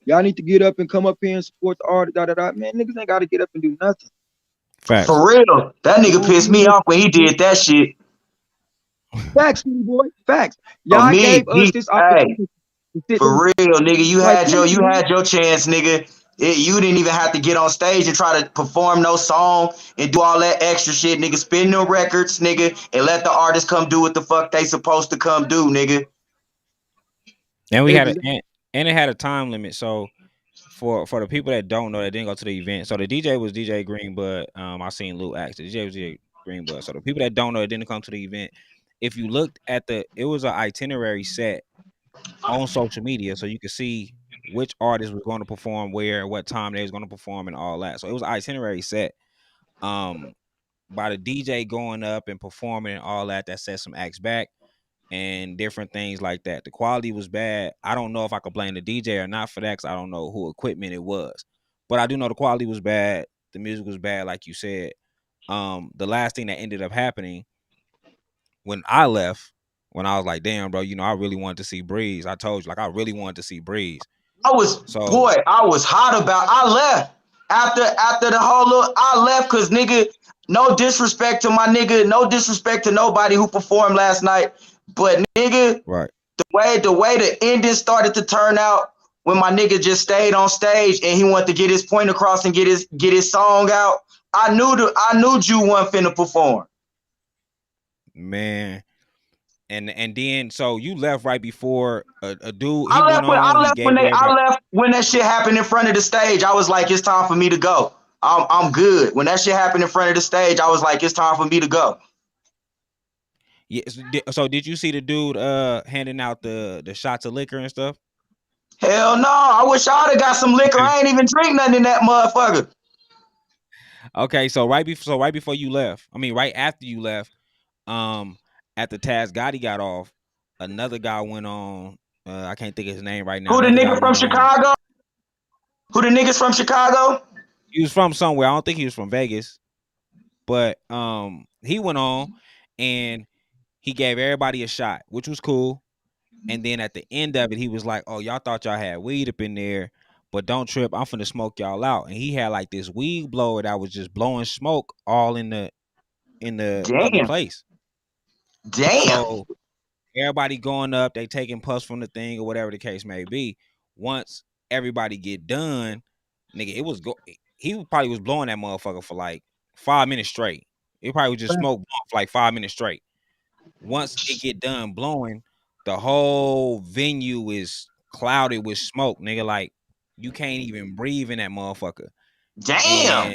y'all need to get up and come up here and support the artist." Man, niggas ain't gotta get up and do nothing. Facts. For real, that nigga pissed me off when he did that shit. Facts, boy. Facts. Y'all gave us this opportunity. For real, nigga, you had your chance, nigga. You didn't even have to get on stage and try to perform no song and do all that extra shit, nigga. Spin no records, nigga, and let the artists come do what the fuck they supposed to come do, nigga. And we had it had a time limit. So for the people that don't know that didn't go to the event, so the DJ was DJ Greenbud. I seen Lou act. The DJ was DJ Greenbud. So the people that don't know that didn't come to the event, if you looked at it was an itinerary set on social media, so you could see which artist was going to perform where, what time they was going to perform, and all that. So it was an itinerary set. By the DJ going up and performing and all that set some acts back and different things like that. The quality was bad. I don't know if I could blame the DJ or not for that, because I don't know who equipment it was. But I do know the quality was bad. The music was bad, like you said. The last thing that ended up happening when I left, when I was like, damn, bro, I really wanted to see Breeze. I told you, like, I really wanted to see Breeze. I was hot about. I left after the whole look. I left because nigga, no disrespect to my nigga, no disrespect to nobody who performed last night, but nigga, right? The way the ending started to turn out when my nigga just stayed on stage and he wanted to get his point across and get his song out. I knew Jew wasn't finna perform. Man. And then so you left right before a dude. I left when that shit happened in front of the stage. I was like, it's time for me to go. I'm good. When that shit happened in front of the stage, I was like, it's time for me to go. Yeah. So did you see the dude handing out the shots of liquor and stuff? Hell no. I wish I'd have got some liquor. I ain't even drink nothing in that motherfucker. Okay, so right before you left, I mean right after you left, after Taz Gotti got off, another guy went on. I can't think of his name right now. Who the nigga from Chicago? Who the niggas from Chicago? He was from somewhere. I don't think he was from Vegas, but he went on and he gave everybody a shot, which was cool. And then at the end of it, he was like, "Oh, y'all thought y'all had weed up in there, but don't trip. I'm finna smoke y'all out." And he had like this weed blower that was just blowing smoke all in the other place. Damn. So everybody going up, they taking puffs from the thing or whatever the case may be. Once everybody get done, nigga, he probably was blowing that motherfucker for like 5 minutes straight. It probably was just smoke for like 5 minutes straight. Once it get done blowing, the whole venue is clouded with smoke, nigga. Like you can't even breathe in that motherfucker. Damn.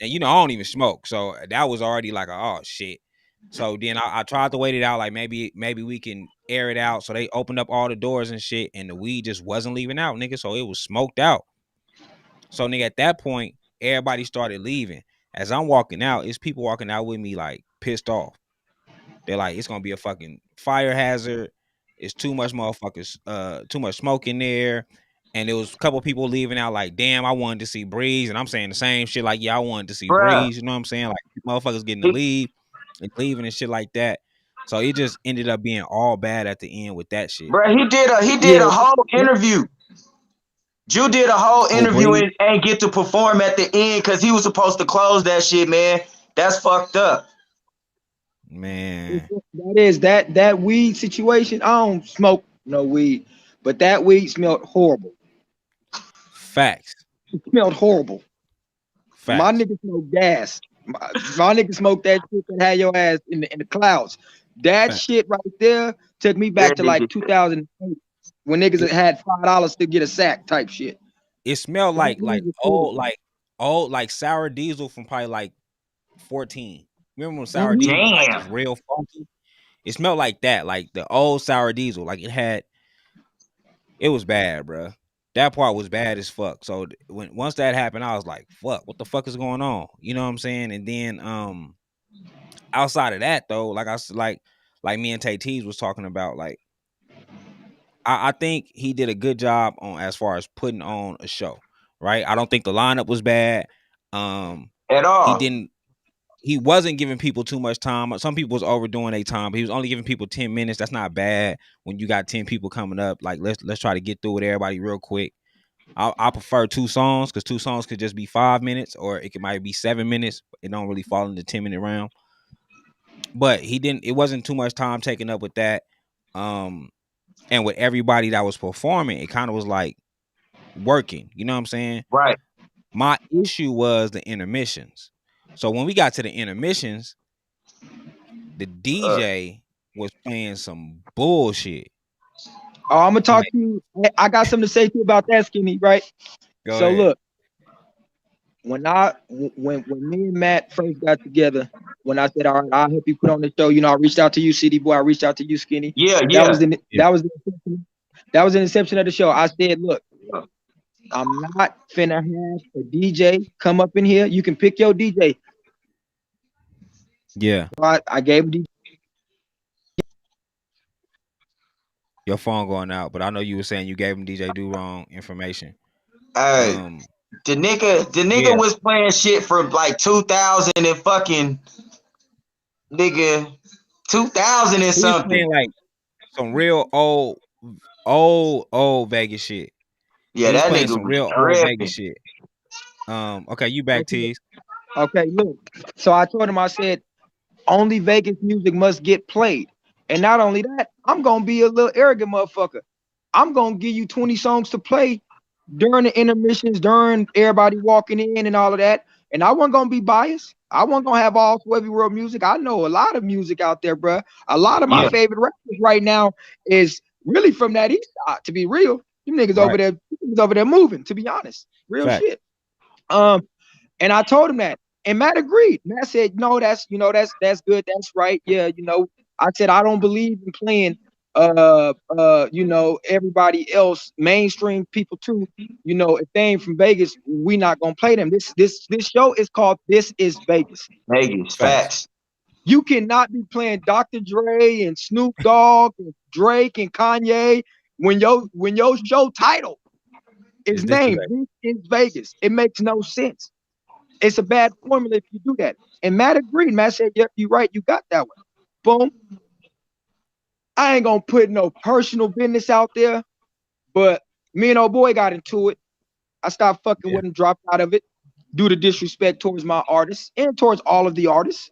And I don't even smoke, so that was already like oh shit. So then I tried to wait it out, like maybe we can air it out. So they opened up all the doors and shit, and the weed just wasn't leaving out, nigga. So it was smoked out. So nigga, at that point, everybody started leaving. As I'm walking out, it's people walking out with me like pissed off. They're like, it's gonna be a fucking fire hazard. It's too much motherfuckers, too much smoke in there. And there was a couple people leaving out like, damn, I wanted to see Breeze. And I'm saying the same shit like, yeah, I wanted to see Breeze. You know what I'm saying? Like motherfuckers getting to leave and leaving and shit like that. So it just ended up being all bad at the end with that shit. Bro, he did a whole interview. Jew did a whole interview and ain't get to perform at the end because he was supposed to close that shit, man. That's fucked up. Man, that weed situation. I don't smoke no weed, but that weed smelled horrible. facts. It smelled horrible. Facts. My nigga smoked gas. My nigga smoked that shit that had your ass in the clouds. That Facts. shit right there took me back to like 2008 when niggas had $5 to get a sack type shit. It smelled like old sour diesel from probably like 14. Remember when sour diesel was like just real funky? It smelled like that, like the old sour diesel. Like it was bad, bro. That part was bad as fuck. So once that happened, I was like, fuck, what the fuck is going on? You know what I'm saying? And then outside of that though, like me and Tay Tees was talking about, like I think he did a good job on as far as putting on a show, right? I don't think the lineup was bad. At all. He wasn't giving people too much time. Some people was overdoing their time, but he was only giving people 10 minutes. That's not bad when you got 10 people coming up. Like let's try to get through with everybody real quick. I prefer 2 songs because 2 songs could just be 5 minutes or it might be 7 minutes. It don't really fall in the 10-minute round. But it wasn't too much time taken up with that. And with everybody that was performing, it kind of was like working. You know what I'm saying? Right. My issue was the intermissions. So when we got to the intermissions, the DJ was playing some bullshit. Oh, I'm gonna talk to you. I got something to say to you about that, Skinny. Right? Go ahead. Look, when me and Matt first got together, when I said, all right, I'll help you put on the show, I reached out to you, City Boy. I reached out to you, Skinny. That was the inception of the show. I said, look, I'm not finna have a DJ come up in here. You can pick your DJ. Yeah. So I gave him DJ. Your phone going out, but I know you were saying you gave him DJ Do Wrong information. The nigga was playing shit from like 2000 and fucking nigga 2000 and something. Like some real old Vegas shit. Yeah, that nigga some real old Vegas shit. Okay, you back, Tees. Okay, look. So I told him, I said, only Vegas music must get played. And not only that, I'm gonna be a little arrogant motherfucker. I'm gonna give you 20 songs to play during the intermissions, during everybody walking in and all of that. And I wasn't gonna be biased. I wasn't gonna have all Swevy World music. I know a lot of music out there, bro. A lot of my favorite rappers right now is really from that east side, to be real. You niggas over there moving, to be honest. Real shit. And I told him that. And Matt agreed. Matt said, no, that's good. That's right. Yeah, I said, I don't believe in playing everybody else, mainstream people too. If they ain't from Vegas, we not gonna play them. This show is called This Is Vegas. Vegas, facts. You cannot be playing Dr. Dre and Snoop Dogg and Drake and Kanye when your show title is named This Is Vegas. It makes no sense. It's a bad formula if you do that. And Matt agreed. Matt said, yep, you're right. You got that one. Boom. I ain't gonna put no personal business out there, but me and old boy got into it. I stopped fucking with him, dropped out of it due to disrespect towards my artists and towards all of the artists.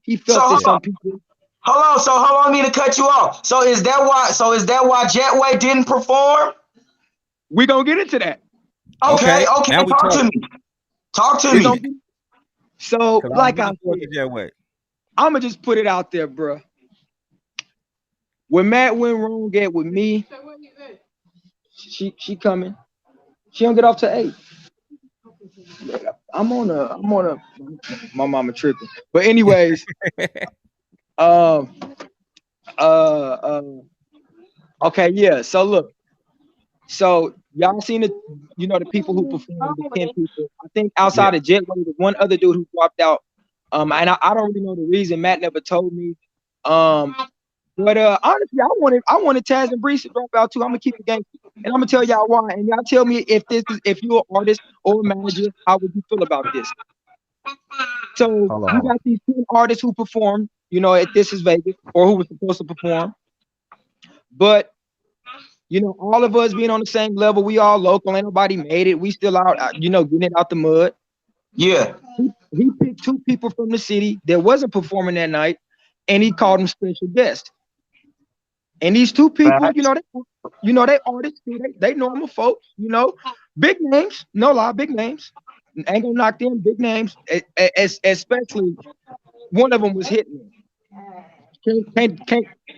He felt some people. Hold on, me to cut you off. So is that why Jetway didn't perform? We gonna get into that. Okay. Talk to me. So like I'm gonna just put it out there, bro. When Matt went wrong with me, she coming. She don't get off to 8. I'm on a my mama tripping. But anyways, okay, yeah. So look, so y'all seen it, the people who performed, the 10 people. I think outside of Jetway, there's one other dude who dropped out. And I don't really know the reason. Matt never told me. But honestly, I wanted Taz and Breeze to drop out too. I'm gonna keep the game, and I'm gonna tell y'all why. And y'all tell me if you're an artist or a manager, how would you feel about this? So you got these 10 artists who performed, at This Is Vegas, or who was supposed to perform. But all of us being on the same level, we all local. Ain't nobody made it. We still out, getting it out the mud. Yeah. He picked 2 people from the city that wasn't performing that night. and he called them special guests. And these two people, you know, they artists, they normal folks, you know, big names, no lie, big names. Ain't gonna knock them, big names, especially one of them was Hitman.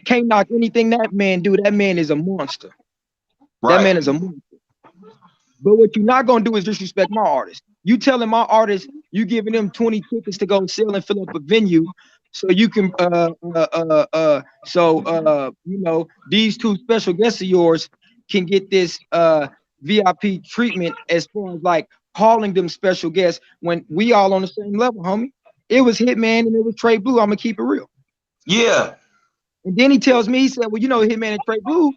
Can't knock anything that man do. That man is a monster. Right. That man is a monster. But what you're not gonna do is disrespect my artist. You telling my artist you giving them 20 tickets to go sell and fill up a venue, so you can you know, these two special guests of yours can get this VIP treatment as far as like calling them special guests when we all on the same level, homie. It was Hitman and it was Trey Blue. I'm gonna keep it real. Yeah. And then he tells me, he said, well, you know, Hitman and Trey Blue,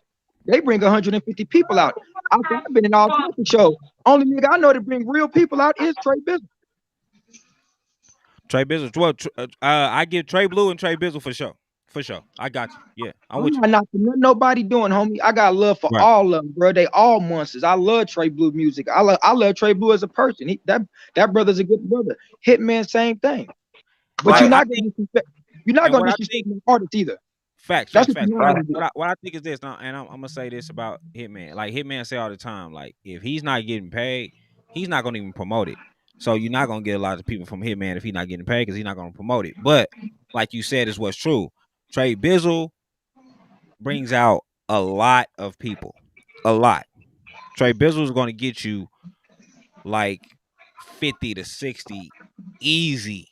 they bring 150 people out. I've been in all types of shows. Only nigga I know to bring real people out is Trey Bizzle. Trey Bizzle. Well, I give Trey Blue and Trey Bizzle for sure. For sure. I got you. Yeah. I'm with you. Not nobody doing, homie. I got love for all of them, bro. They all monsters. I love Trey Blue music. I love Trey Blue as a person. That brother's a good brother. Hitman, same thing. But you're not going to disrespect the artist either. Facts. What I think is this, and I'm gonna say this about Hitman. Like Hitman say all the time, like if he's not getting paid, he's not gonna even promote it. So you're not gonna get a lot of people from Hitman if he's not getting paid because he's not gonna promote it. But like you said, is what's true. Trey Bizzle brings out a lot of people, a lot. Trey Bizzle is gonna get you like 50 to 60 easy.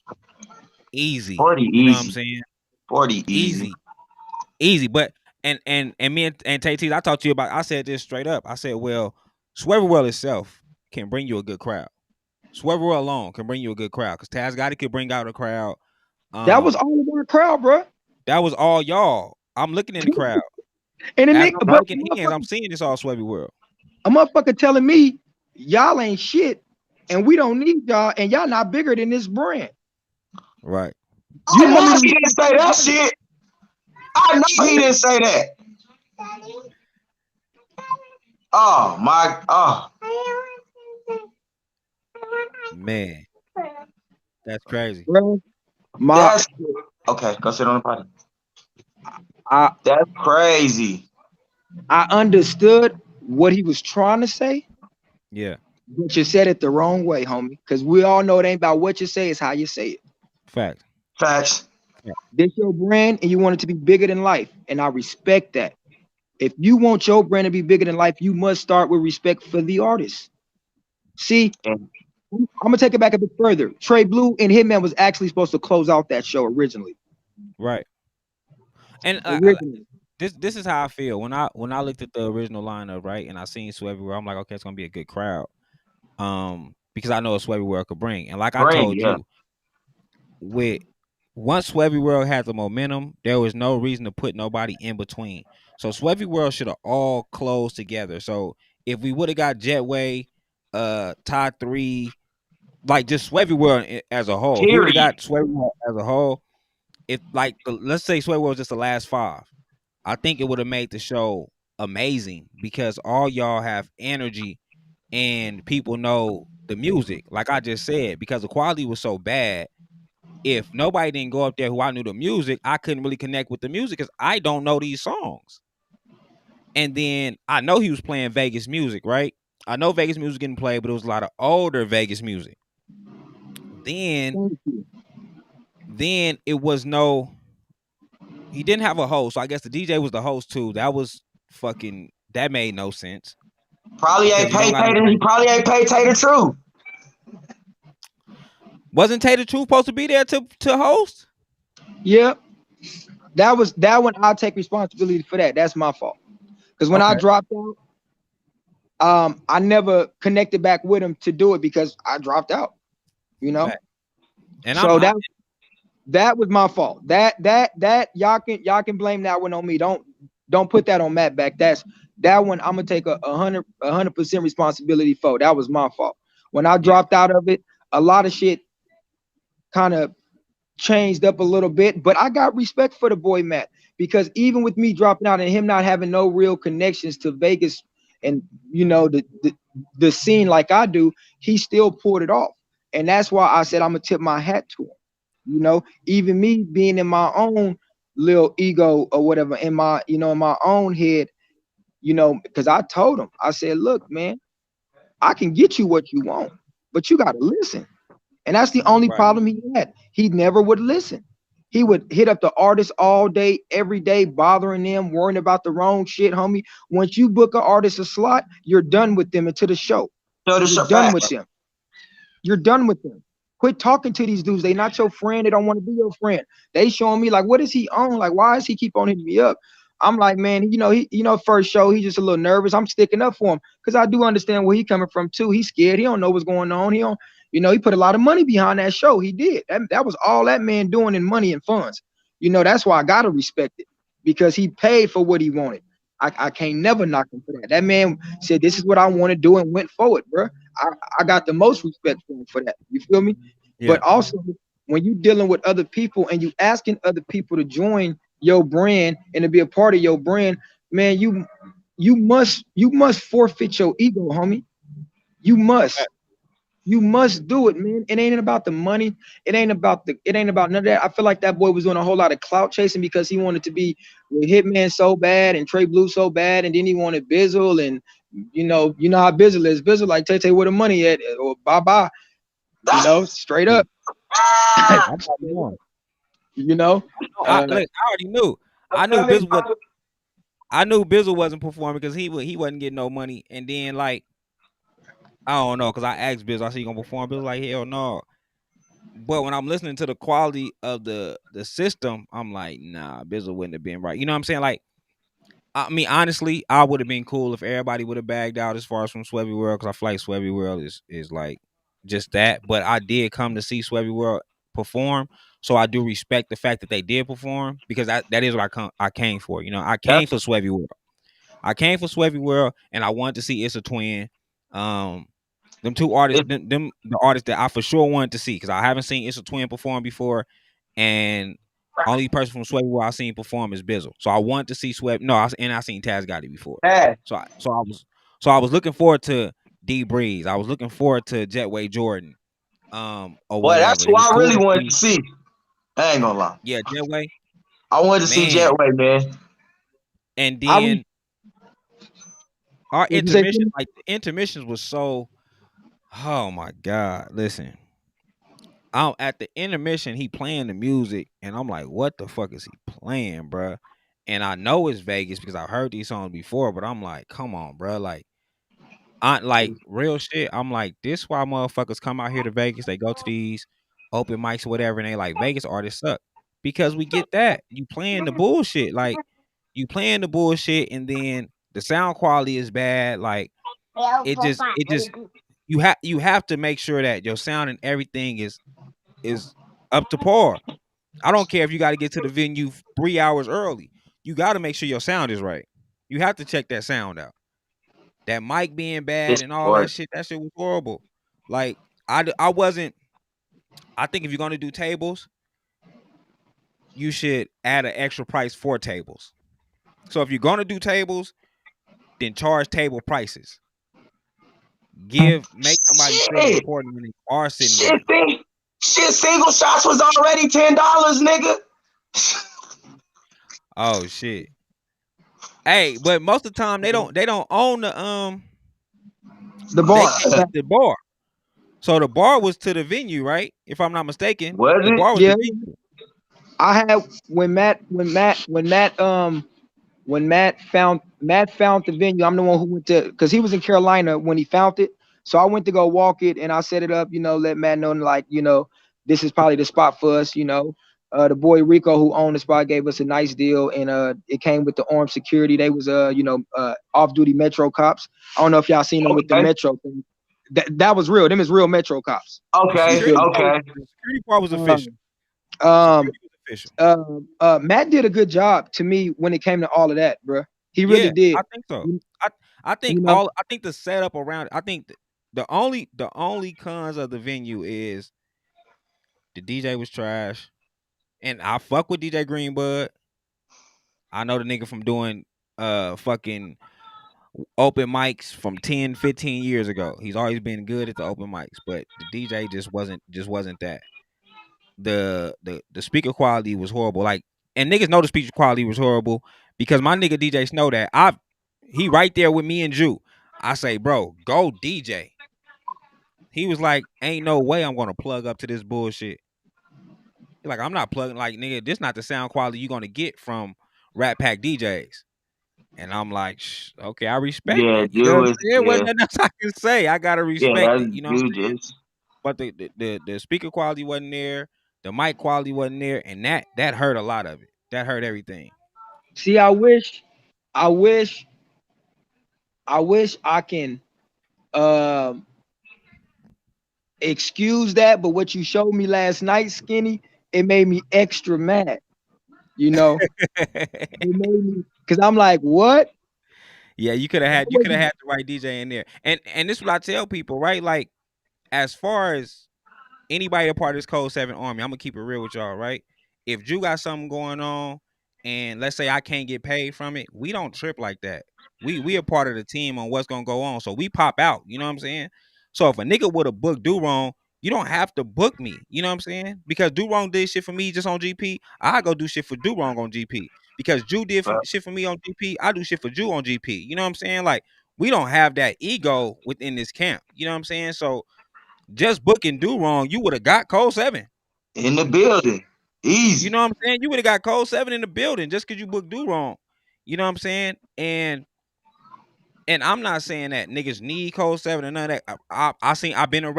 40 you easy. Know what I'm saying? 40 easy. But and me and Tay T, I talked to you about. I said this straight up. I said, well, Swervewell itself can bring you a good crowd. Swervewell alone can bring you a good crowd because Taz Gotti could bring out a crowd. That was all of our crowd, bro. That was all y'all. I'm looking in the crowd. And I'm seeing this all Swervewell. A motherfucker telling me y'all ain't shit and we don't need y'all and y'all not bigger than this brand. Right. You know he didn't say that shit. I know he didn't say that. Oh man, that's crazy. Bro, okay, go sit on the potty. That's crazy. I understood what he was trying to say. Yeah. But you said it the wrong way, homie. Because we all know it ain't about what you say, it's how you say it. Facts. This your brand and you want it to be bigger than life. And I respect that. If you want your brand to be bigger than life, you must start with respect for the artist. See, I'm gonna take it back a bit further. Trey Blue and Hitman was actually supposed to close out that show originally. Right. And this is how I feel when I looked at the original lineup, right? And I seen Swervewell, I'm like, okay, it's gonna be a good crowd. Because I know what Swervewell could bring. And like I told you, once Swervewell had the momentum, there was no reason to put nobody in between. So Swervewell should have all closed together. So if we would have got Jetway, Todd 3, like just Swervewell as a whole, we would have got Swervewell as a whole. If like let's say Swervewell was just the last 5, I think it would have made the show amazing because all y'all have energy and people know the music. Like I just said, because the quality was so bad. If nobody didn't go up there who I knew the music, I couldn't really connect with the music because I don't know these songs. And then I know he was playing Vegas music, right? I know Vegas music was getting played, but it was a lot of older Vegas music. Then it was he didn't have a host. So I guess the DJ was the host too. That made no sense. Probably ain't paid Tater. He probably ain't paid Tater True. Wasn't Tater True supposed to be there to host? Yep. That one. I'll take responsibility for that. That's my fault. Because when I dropped out, I never connected back with him to do it because I dropped out. You know? Right. And so that was my fault. That y'all can blame that one on me. Don't put that on Matt back. That one I'm gonna take 100% responsibility for. That was my fault. When I dropped out of it, a lot of shit kind of changed up a little bit, but I got respect for the boy Matt because even with me dropping out and him not having no real connections to Vegas and you know the scene like I do, he still pulled it off. And that's why I said I'm gonna tip my hat to him. You know, even me being in my own little ego or whatever in my, in my own head, because I told him, I said, look, man, I can get you what you want, but you got to listen. And that's the only problem he had. He never would listen. He would hit up the artists all day, every day, bothering them, worrying about the wrong shit, homie. Once you book an artist a slot, you're done with them until the show. You're done with them. You're done with them. Quit talking to these dudes. They not your friend. They don't want to be your friend. They showing me like, what is he on? Like, why does he keep on hitting me up? I'm like, man, first show, he's just a little nervous. I'm sticking up for him because I do understand where he coming from too. He's scared. He don't know what's going on. He don't, he put a lot of money behind that show. He did. That was all that man doing in money and funds. That's why I gotta respect it, because he paid for what he wanted. I can't never knock him for that. That man said, this is what I want to do, and went forward, bro. I got the most respect for him for that. You feel me? Yeah. But also, when you dealing with other people and you asking other people to join your brand and to be a part of your brand, man, you must forfeit your ego, homie. You must do it, man. It ain't about the money. It ain't about none of that. I feel like that boy was doing a whole lot of clout chasing because he wanted to be with Hitman so bad and Trey Blue so bad, and then he wanted Bizzle, and you know how Bizzle is. Bizzle like Tay where the money at, or bye, straight up. I already knew. I knew Bizzle wasn't performing because he wasn't getting no money, and then like, I don't know, because I asked Bizzle, I said, you gonna perform? Bizzle like, hell no. But when I'm listening to the quality of the system, I'm like, nah, Bizzle wouldn't have been right. You know what I'm saying? Like, I mean, honestly, I would have been cool if everybody would have bagged out as far as from Swebby World, because I feel like Swebby World is like just that. But I did come to see Swebby World perform, so I do respect the fact that they did perform, because that is what I came for. I came for Swebby World. I came for Swebby World, and I wanted to see It's a Twin. Them two artists, them the artists that I for sure wanted to see, because I haven't seen It's a Twin perform before, and only person from Swebby World I seen perform is Bizzle. So I wanted to see Swebby. No, I seen Taz Gotti before. Hey. So I was looking forward to D Breeze. I was looking forward to Jetway Jordan. Well, that's who I really wanted to see. I ain't gonna lie. Yeah, Jetway. I wanted to see Jetway, man. And then our intermission, like the intermissions was so. Oh my God! Listen, at the intermission, he playing the music, and I'm like, "What the fuck is he playing, bro?" And I know it's Vegas because I heard these songs before, but I'm like, "Come on, bro!" Like, real shit. I'm like, this why motherfuckers come out here to Vegas. They go to these open mics or whatever, and they like, Vegas artists suck, because we get that you playing the bullshit, and then the sound quality is bad. Like, it just. You have to make sure that your sound and everything is up to par. I don't care if you got to get to the venue 3 hours early. You got to make sure your sound is right. You have to check that sound out. That mic being bad and all that shit was horrible. Like, I wasn't. I think if you're gonna do tables, you should add an extra price for tables. So if you're gonna do tables, then charge table prices. Make somebody feel important when they are sitting there. Shit, single shots was already $10, nigga. Oh shit. Hey, but most of the time they don't own the bar. The bar. So the bar was to the venue, right? If I'm not mistaken. Was the it? bar was Yeah. the venue. I had when Matt found the venue. I'm the one who went to, because he was in Carolina when he found it. So I went to go walk it, and I set it up, let Matt know, like, this is probably the spot for us. The boy Rico, who owned the spot, gave us a nice deal, and it came with the armed security. They was off-duty Metro cops. I don't know if y'all seen them with the Metro thing. That was real. Them is real Metro cops. Okay. The security part was official. Matt did a good job to me when it came to all of that, bro. He really did. I think so. I think the setup around it, I think the only cons of the venue is the DJ was trash. And I fuck with DJ Greenbud. I know the nigga from doing fucking open mics from 10, 15 years ago. He's always been good at the open mics, but the DJ just wasn't that. The speaker quality was horrible. Like, and niggas know the speech quality was horrible because my nigga DJ Snow that he right there with me and Jew. I say, bro, go DJ. He was like, ain't no way I'm gonna plug up to this bullshit. Like, I'm not plugging, like, nigga, this not the sound quality you gonna get from Rat Pack DJs. And I'm like, okay, I respect it. You know what I'm saying? Wasn't nothing else I can say. I gotta respect it. You know what I'm saying? But the speaker quality wasn't there, the mic quality wasn't there, and that hurt a lot of it. That hurt everything. See, I wish I can excuse that, but what you showed me last night, Skinny, it made me extra mad. You know, it made me, because I'm like, what? Yeah, you could have had the right DJ in there. And this is what I tell people, right? Like, as far as anybody a part of this Code 7 army, I'm gonna keep it real with y'all, right? If Drew got something going on, and let's say I can't get paid from it, we don't trip like that. We a part of the team on what's gonna go on, so we pop out. You know what I'm saying? So if a nigga would have booked Do-Wrong, you don't have to book me. You know what I'm saying? Because Do-Wrong did shit for me just on GP. I go do shit for Do-Wrong on GP. Because Jew did shit for me on GP, I do shit for Jew on GP. You know what I'm saying? Like, we don't have that ego within this camp. You know what I'm saying? So just booking Do-Wrong, you would have got Code 7 in the building. Easy. You know what I'm saying? You would have got Code 7 in the building just because you booked Do-Wrong. You know what I'm saying? And I'm not saying that niggas need Code 7 or none of that. I've been a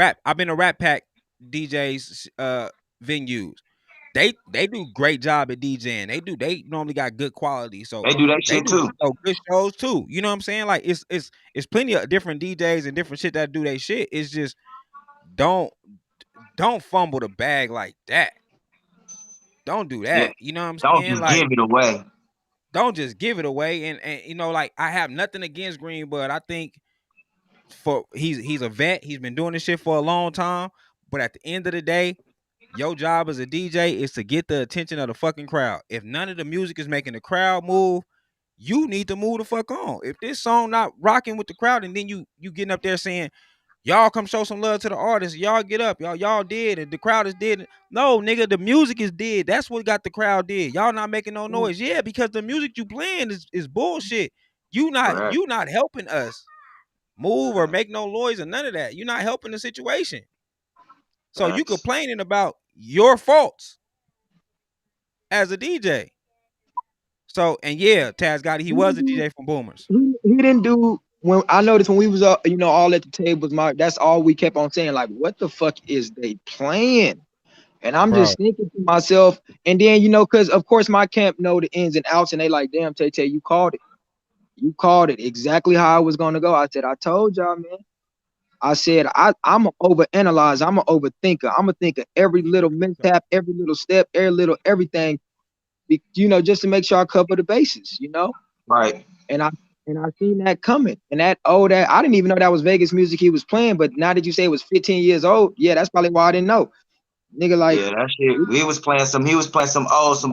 Rat Pack DJs venues. They do great job at DJing. They normally got good quality. So they do that shit too. Good shows too. You know what I'm saying? Like, it's plenty of different DJs and different shit that do their shit. It's just don't fumble the bag like that. Don't do that. Yeah. You know what I'm saying? Don't just like, give it away. Don't just give it away. And you know, like, I have nothing against Green, but I think he's a vet. He's been doing this shit for a long time. But at the end of the day, your job as a DJ is to get the attention of the fucking crowd. If none of the music is making the crowd move, you need to move the fuck on. If this song not rocking with the crowd, and then you getting up there saying, y'all come show some love to the artists, y'all get up, y'all did, and the crowd is dead. No, nigga, the music is dead. That's what got the crowd dead. Y'all not making no noise. Yeah, because the music you playing is bullshit. You not helping us move or make no noise or none of that. You're not helping the situation. So you complaining about your faults as a DJ. So, and yeah, Taz Gotti, he was a DJ from Boomers. He didn't do, when I noticed when we was all at the tables, that's all we kept on saying, like, what the fuck is they playing? And I'm just thinking to myself, and then, because of course my camp know the ins and outs, and they like, damn, Tay, you called it. You called it exactly how I was gonna go. I said, I told y'all, man. I said, I'm an overanalyzer. I'm an overthinker. I'm gonna think of every little mishap, every little step, every little everything, just to make sure I cover the bases, Right. And I seen that coming. And that I didn't even know that was Vegas music he was playing, but now that you say it was 15 years old, yeah, that's probably why I didn't know. Nigga, like, yeah, that shit. He was playing some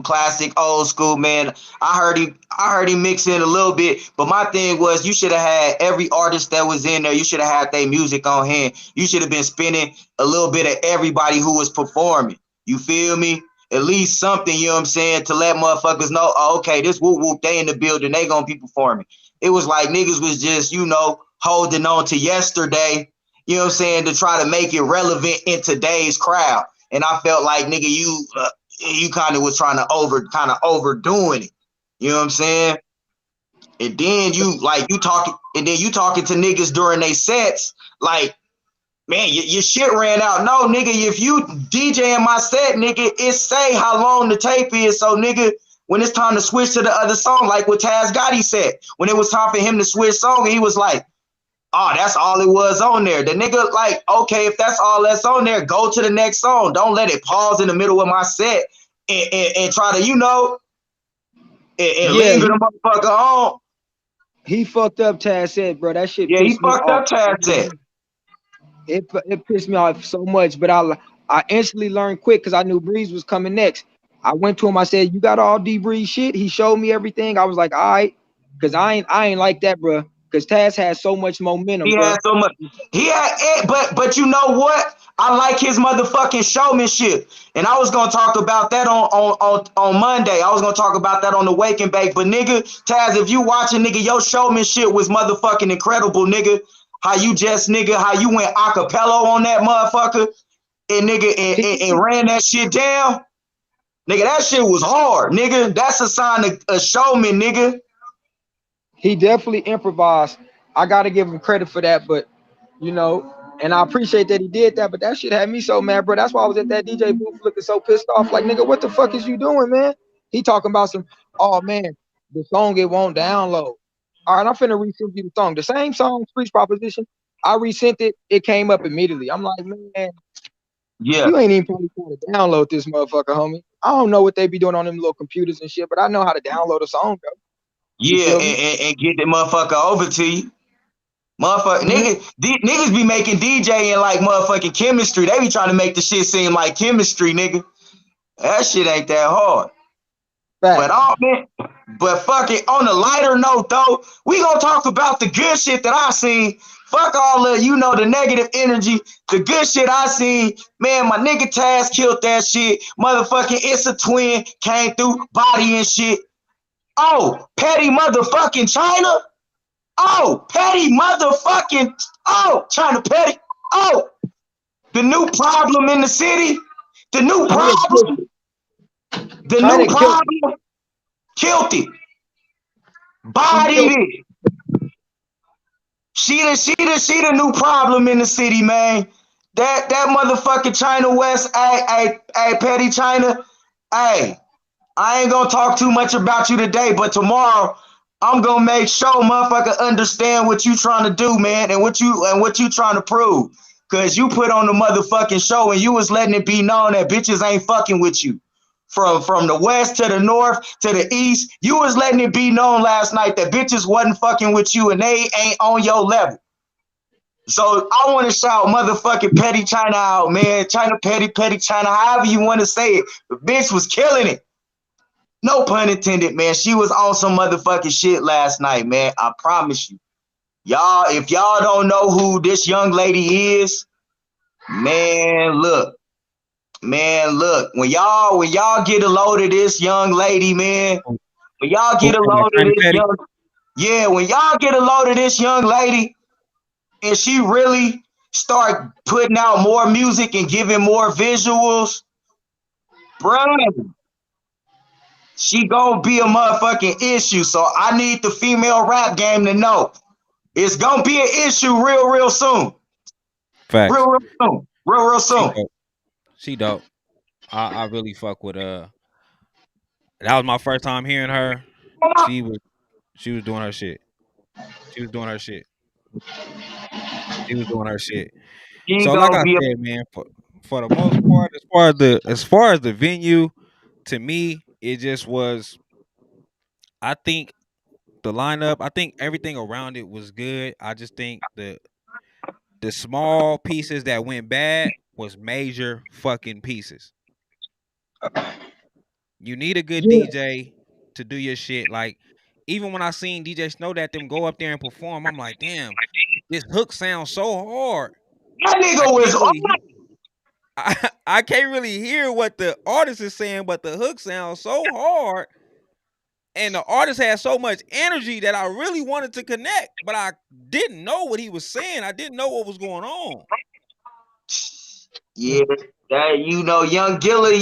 classic old school, man. I heard him mix in a little bit, but my thing was, you should have had every artist that was in there. You should have had their music on hand. You should have been spinning a little bit of everybody who was performing. You feel me? At least something, you know what I'm saying, to let motherfuckers know, oh, okay, this whoop whoop, they in the building, they gonna be performing. It was like niggas was just, holding on to yesterday, you know what I'm saying, to try to make it relevant in today's crowd. And I felt like, nigga, you kind of was trying to overdoing it. You know what I'm saying? And then you talking to niggas during they sets, like, man, your shit ran out. No, nigga, if you DJing my set, nigga, it say how long the tape is. So, nigga, when it's time to switch to the other song, like what Taz Gotti said, when it was time for him to switch song, he was like, oh, that's all it was on there. The nigga, like, okay, if that's all that's on there, go to the next song. Don't let it pause in the middle of my set and try to, linger the motherfucker on. He fucked up, Taz said, bro. That shit. Yeah, he fucked up, Taz said. It pissed me off so much, but I instantly learned quick because I knew Breeze was coming next. I went to him. I said, "You got all D Breeze shit?" He showed me everything. I was like, "All right," because I ain't like that, bro. because Taz had so much momentum. He had so much. He had, but you know what? I like his motherfucking showmanship, and I was gonna talk about that on Monday. I was gonna talk about that on the Wake and Bake. But nigga, Taz, if you watching, nigga, your showmanship was motherfucking incredible, nigga. How you went acapella on that motherfucker, and nigga, and ran that shit down, nigga. That shit was hard, nigga. That's a sign of a showman, nigga. He definitely improvised. I gotta give him credit for that, but you know, and I appreciate that he did that. But that shit had me so mad, bro. That's why I was at that DJ booth looking so pissed off. Like, nigga, what the fuck is you doing, man? He talking about some, oh man, the song it won't download. All right, I'm finna resend you the song. The same song, Streets Proposition. I resent it. It came up immediately. I'm like, man, yeah, you ain't even probably trying to download this motherfucker, homie. I don't know what they be doing on them little computers and shit, but I know how to download a song, bro. Yeah, and get that motherfucker over to you. Motherfucker, niggas be making DJing like motherfucking chemistry. They be trying to make the shit seem like chemistry, nigga. That shit ain't that hard. Right. But fuck it. On a lighter note, though, we gonna talk about the good shit that I seen. Fuck all the, the negative energy. The good shit I seen, man. My nigga Taz killed that shit. Motherfucking It's a Twin came through, body and shit. Oh, petty motherfucking China. Oh, petty motherfucking. Oh, China petty. Oh, the new problem in the city. The new problem. The new problem. Killed it. Bodied it. She the new problem in the city, man. That motherfucking China West. Hey, petty China. Hey. I ain't gonna talk too much about you today, but tomorrow I'm gonna make sure motherfucker understand what you trying to do, man, and what you trying to prove. Cause you put on the motherfucking show and you was letting it be known that bitches ain't fucking with you. From the west to the north to the east, you was letting it be known last night that bitches wasn't fucking with you and they ain't on your level. So I want to shout motherfucking petty China out, man. China petty China, however you want to say it. The bitch was killing it. No pun intended, man. She was on some motherfucking shit last night, man. I promise you. Y'all, if y'all don't know who this young lady is, man, look. Man, look. When y'all get a load of this young lady, man. When y'all get a load of this when y'all get a load of this young lady and she really start putting out more music and giving more visuals, bro, she gonna be a motherfucking issue. So I need the female rap game to know it's gonna be an issue real soon. Facts. Real soon. She dope. I really fuck with that was my first time hearing her. She was doing her shit. She was doing her shit. So like I said, man, for the most part, as far as the venue, to me, it just was. I think the lineup, I think everything around it was good. I just think the small pieces that went bad was major fucking pieces. You need a good DJ to do your shit. Like, even when I seen DJ Snow that them go up there and perform, I'm like, damn, this hook sounds so hard. That nigga was I can't really hear what the artist is saying, but the hook sounds so hard. And the artist had so much energy that I really wanted to connect, but I didn't know what he was saying. I didn't know what was going on. Yeah, that Young Gilla,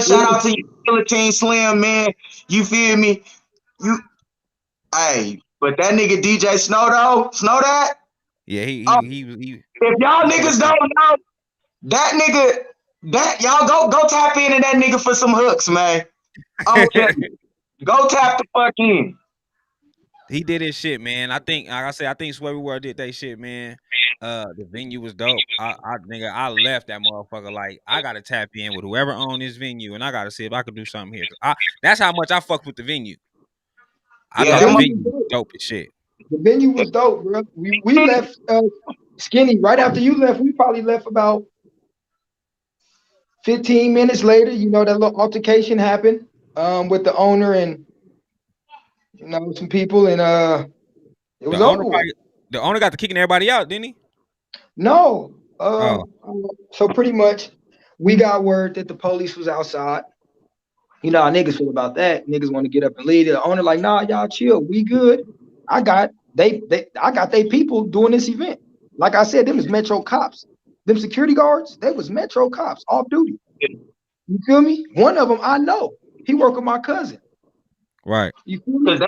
shout out to you, Guillotine Slim, man. You feel me? But that nigga DJ Snow that? Yeah, he. If y'all niggas don't know that nigga, y'all go tap into that nigga for some hooks, man. I'm telling you. Go tap the fuck in. He did his shit, man. I think, like I said, I think Sweaty World did that shit, man. The venue was dope. I left that motherfucker like I gotta tap in with whoever owned this venue, and I gotta see if I can do something here. That's how much I fuck with the venue. I thought the venue was dope as shit. The venue was dope, bro. We left Skinny right after you left. We probably left about 15 minutes later. That little altercation happened with the owner and some people, and It was over. The owner got to kicking everybody out, didn't he? No. So pretty much, we got word that the police was outside. You know how niggas feel about that. Niggas want to get up and leave. The owner like, nah, y'all chill. We good. I got they people doing this event. Like I said, them is Metro cops. Them security guards, they was Metro cops off duty. You feel me? One of them I know. He worked with my cousin. Right. You feel me? They was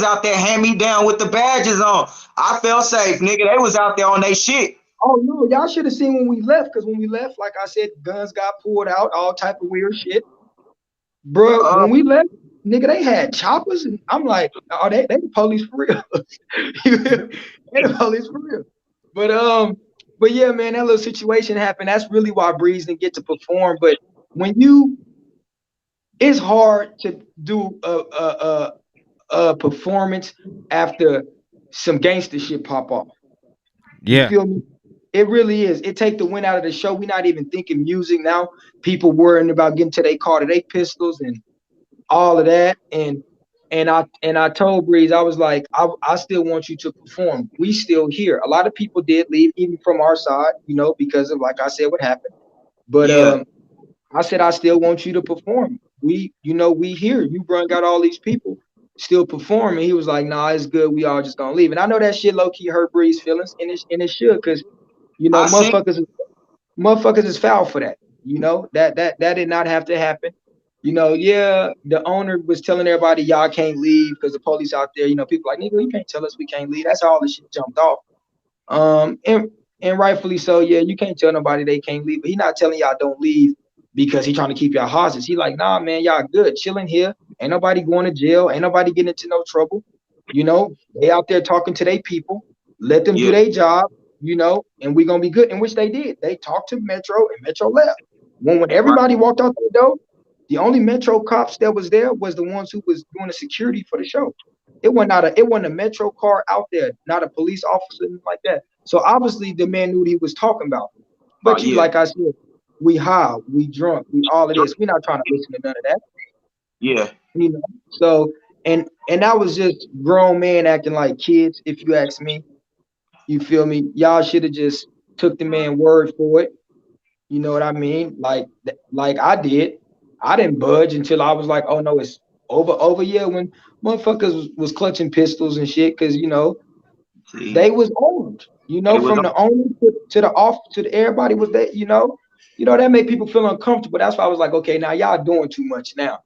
out there hand me down with the badges on. I felt safe, nigga. They was out there on their shit. Oh no, y'all should have seen when we left, because when we left, like I said, guns got pulled out, all type of weird shit. Bro, when we left, nigga, they had choppers, and I'm like, oh, they the police for real. They the police for real. But yeah, man, that little situation happened. That's really why Breeze didn't get to perform. But when it's hard to do a performance after some gangster shit pop off. Yeah. You feel me? It really is. It take the wind out of the show. We're not even thinking music now. People worrying about getting to their car, to their pistols and all of that. And I told Breeze, I was like, I still want you to perform. We still here. A lot of people did leave, even from our side, you know, because of, like I said, what happened. But I said, I still want you to perform. We here. You brung out all these people, still perform. And he was like, nah, it's good. We all just gonna leave. And I know that shit low key hurt Breeze's feelings, and it should, because you know, motherfuckers is foul for that. You know, that did not have to happen. You know, yeah, the owner was telling everybody y'all can't leave because the police out there. You know, people like, nigga, you can't tell us we can't leave. That's how all this shit jumped off. And rightfully so, yeah, you can't tell nobody they can't leave. But he not telling y'all don't leave because he trying to keep y'all hostage. He like, nah, man, y'all good, chilling here. Ain't nobody going to jail. Ain't nobody getting into no trouble. You know, they out there talking to their people. Let them do their job. You know, and we gonna be good. In which they did. They talked to Metro, and Metro left. When everybody walked out the door, the only Metro cops that was there was the ones who was doing the security for the show. It wasn't a Metro car out there, not a police officer, like that. So obviously the man knew what he was talking about. But like I said, we high, we drunk, we all of this. We're not trying to listen to none of that. Yeah. You know. So and that was just grown men acting like kids, if you ask me. You feel me? Y'all should have just took the man word for it. You know what I mean? Like I did. I didn't budge until I was like, oh no, it's over. Yeah, when motherfuckers was clutching pistols and shit, because you know, they was armed. You know, from the owner to the off to the everybody was there. You know that made people feel uncomfortable. That's why I was like, okay, now y'all doing too much now.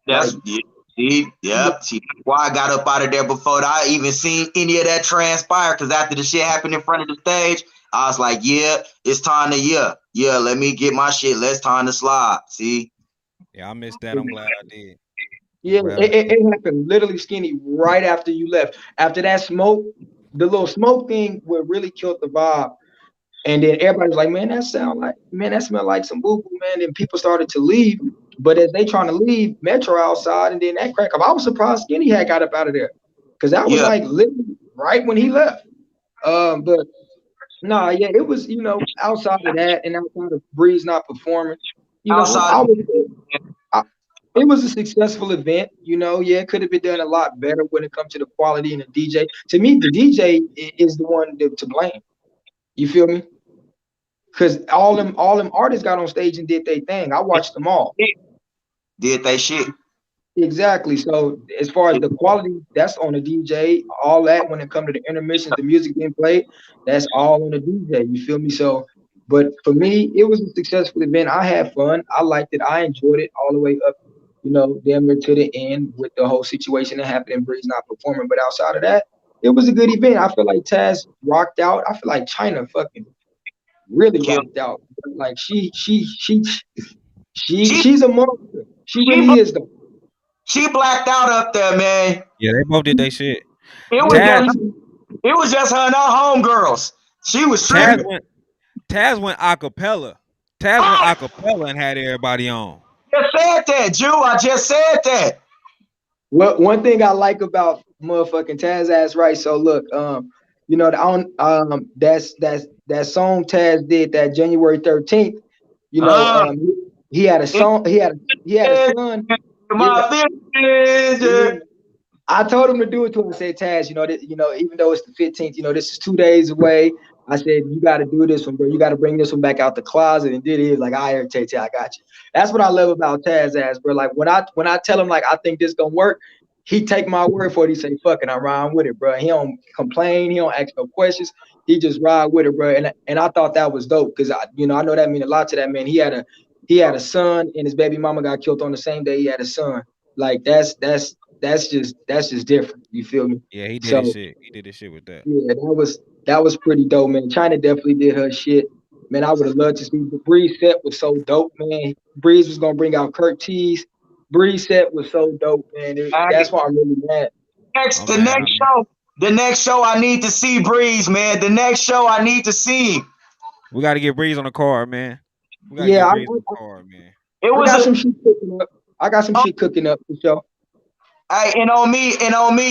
That's See, why I got up out of there before I even seen any of that transpire. Because after the shit happened in front of the stage, I was like, yeah, it's time to let me get my shit. Let's time to slide. See? Yeah, I missed that. I'm glad I did. Yeah, it happened literally Skinny right after you left. After that smoke, the little smoke thing would really killed the vibe. And then everybody's like, man, that smelled like some boo-boo, man. And people started to leave. But as they trying to leave, Metro outside, and then that crack up. I was surprised Skinny had got up out of there. Because that was like literally right when he left. But nah, yeah, it was, you know, outside of that and outside of Breeze not performing. You know, it was a successful event, you know. Yeah, it could have been done a lot better when it comes to the quality and the DJ. To me, the DJ is the one to blame. You feel me? Because all them artists got on stage and did their thing. I watched them all. Did they shit. Exactly. So as far as the quality, that's on the DJ. All that when it comes to the intermissions, the music being played, that's all on the DJ. You feel me? So, but for me, it was a successful event. I had fun. I liked it. I enjoyed it all the way up, you know, damn near to the end with the whole situation that happened and Breeze not performing. But outside of that, it was a good event. I feel like Taz rocked out. I feel like China fucking really rocked out. Like she's a monster. She really is though. She blacked out up there, man. Yeah, they both did their shit. It was just her and her homegirls. She was tripping. Taz went acapella. Taz went acapella and had everybody on. Just said that, Jew. I just said that. Well, one thing I like about motherfucking Taz ass right. So look, you know, that's that song Taz did that January 13th. You know, he had a song. He had a son. I told him to do it to him. I said, Taz, even though it's the 15th, this is 2 days away. I said, you got to do this one, bro. You got to bring this one back out the closet. And did it. He was like, I irritate you. I got you. That's what I love about Taz ass, bro. Like when I tell him like I think this gonna work, he take my word for it. He say, fuck it, I'm riding with it, bro. He don't complain. He don't ask no questions. He just ride with it, bro. And I thought that was dope because I know that mean a lot to that man. He had a son, and his baby mama got killed on the same day he had a son. Like that's just different. You feel me? Yeah, he did his shit. He did his shit with that. Yeah, that was pretty dope, man. China definitely did her shit. Man, I would have loved to see the Breeze set was so dope, man. Breeze was gonna bring out Kurt Tees. Breeze set was so dope, man. That's why I'm really mad. The next show I need to see Breeze, man. The next show I need to see. We got to get Breeze on the card, man. I got some shit cooking up for sure. Hey, and on me,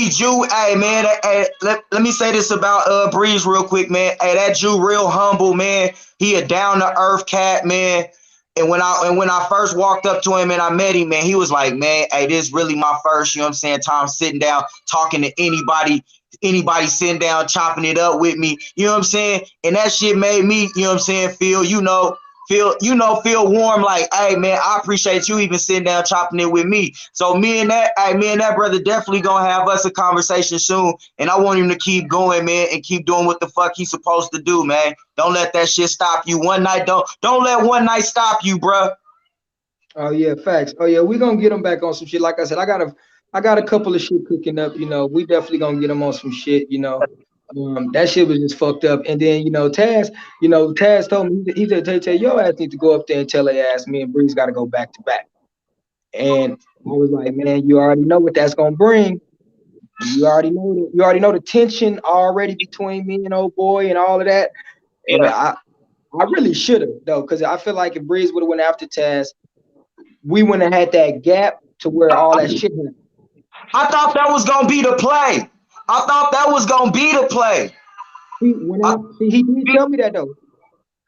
Jew. Hey, man. Hey, let me say this about Breeze real quick, man. Hey, that Jew real humble, man. He a down to earth cat, man. And when I first walked up to him and I met him, man, he was like, man, hey, this is really my first, time sitting down, talking to anybody sitting down, chopping it up with me, you know what I'm saying? And that shit made me, feel warm, like, hey, man, I appreciate you even sitting down, chopping it with me. So me and that brother definitely gonna have us a conversation soon. And I want him to keep going, man, and keep doing what the fuck he's supposed to do, man. Don't let that shit stop you. One night, don't let one night stop you, bro. Oh yeah, facts. Oh yeah, we gonna get him back on some shit. Like I said, I got a couple of shit cooking up. We definitely gonna get him on some shit. That shit was just fucked up. And then Taz told me, he said, Tay, your ass need to go up there and tell their ass me and Breeze got to go back to back. And I was like, man, you already know what that's gonna bring. You already know the tension already between me and old boy and all of that. And I really should have though, because I feel like if Breeze would have went after Taz, we wouldn't have had that gap to where all that shit happened. I thought that was gonna be the play. He did tell me that though.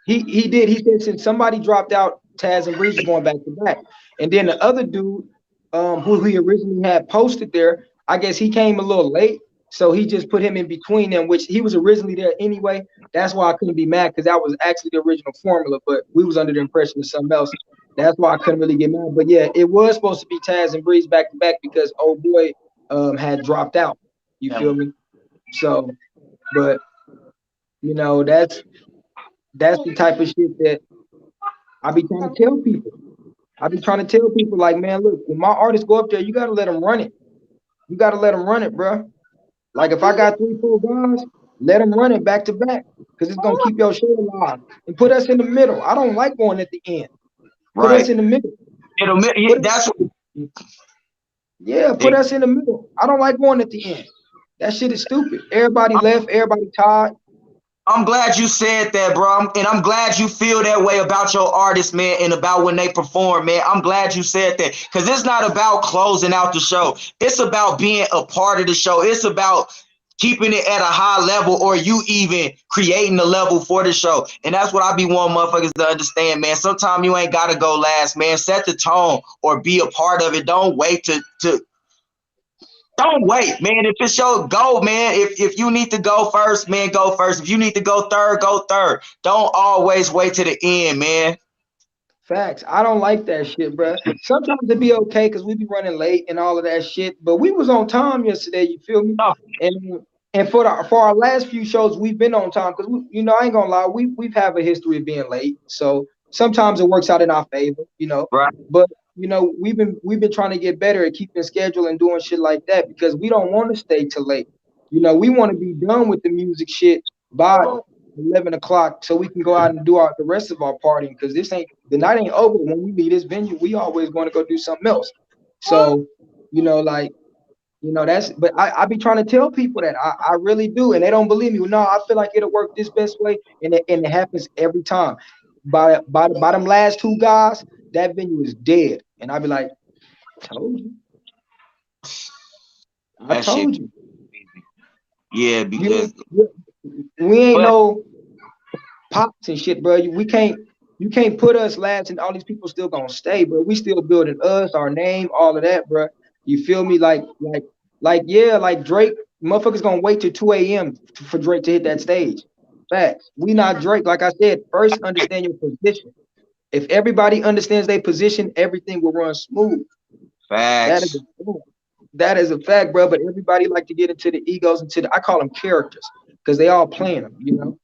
He did. He said since somebody dropped out, Taz and Breeze are going back to back. And then the other dude, who he originally had posted there, I guess he came a little late, so he just put him in between them, which he was originally there anyway. That's why I couldn't be mad, because that was actually the original formula, but we was under the impression of something else. That's why I couldn't really get mad. But yeah, it was supposed to be Taz and Breeze back to back because old boy had dropped out. You feel me? So, but that's the type of shit that I be trying to tell people. Like, man, look, when my artists go up there, you gotta let them run it. Bro. Like if I got 3-4 guys, let them run it back to back, because it's gonna keep your show alive. And put us in the middle. I don't like going at the end. Put us in the middle. Put us in the middle. I don't like going at the end. That shit is stupid. Everybody left. Everybody tired. I'm glad you said that, bro. And I'm glad you feel that way about your artists, man, and about when they perform, man. I'm glad you said that, because it's not about closing out the show. It's about being a part of the show. It's about keeping it at a high level, or you even creating the level for the show. And that's what I be wanting motherfuckers to understand, man. Sometimes you ain't got to go last, man. Set the tone or be a part of it. Don't wait Don't wait, man. If it's your go, man. If you need to go first, man, go first. If you need to go third, go third. Don't always wait to the end, man. Facts. I don't like that shit, bro. Sometimes it'd be okay because we be running late and all of that shit, but we was on time yesterday. You feel me? And for our last few shows, we've been on time because I ain't gonna lie, we've have a history of being late. So sometimes it works out in our favor, Right. But we've been trying to get better at keeping schedule and doing shit like that, because we don't want to stay till late. We want to be done with the music shit by 11 o'clock so we can go out and do the rest of our partying, because the night ain't over. When we leave this venue, we always going to go do something else. So that's, but I be trying to tell people that I really do, and they don't believe me. No, I feel like it'll work this best way, and it happens every time. By them last 2 guys, that venue is dead, and I be like, told you. I told you. Yeah, because we ain't no pops and shit, bro. You can't put us last, and all these people still gonna stay, bro. We still building us, our name, all of that, bro. You feel me? Like Like, yeah, like Drake, motherfuckers gonna wait till 2 a.m. for Drake to hit that stage. Facts. We not Drake. Like I said, first understand your position. If everybody understands their position, everything will run smooth. Facts. That is a fact, bro. But everybody like to get into the egos, I call them characters, because they all playing them, you know.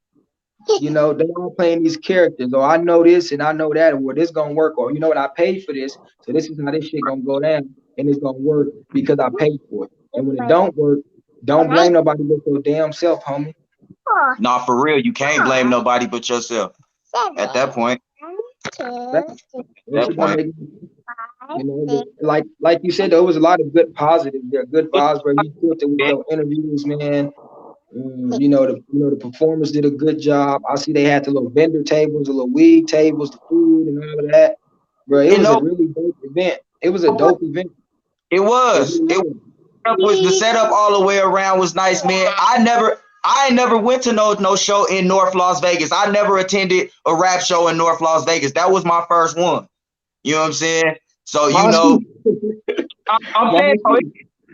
You know, they all playing these characters. Or I know this and I know that, or this gonna work, or you know what, I paid for this, so this is how this shit gonna go down, and it's gonna work because I paid for it. And when it don't work, don't blame nobody but your damn self, homie. Nah, for real, you can't blame nobody but yourself at that point. That point. You know, like you said, there was a lot of good positives there, good vibes, bro. You killed it with your interviews, man. You know, the performers did a good job. I see they had the little vendor tables, the little weed tables, the food, and all of that, bro. It was a really dope event. It was a dope event. It was. The setup all the way around was nice, man. I never went to no show in North Las Vegas. I never attended a rap show in North Las Vegas. That was my first one. You know what I'm saying? So you know, I'm saying,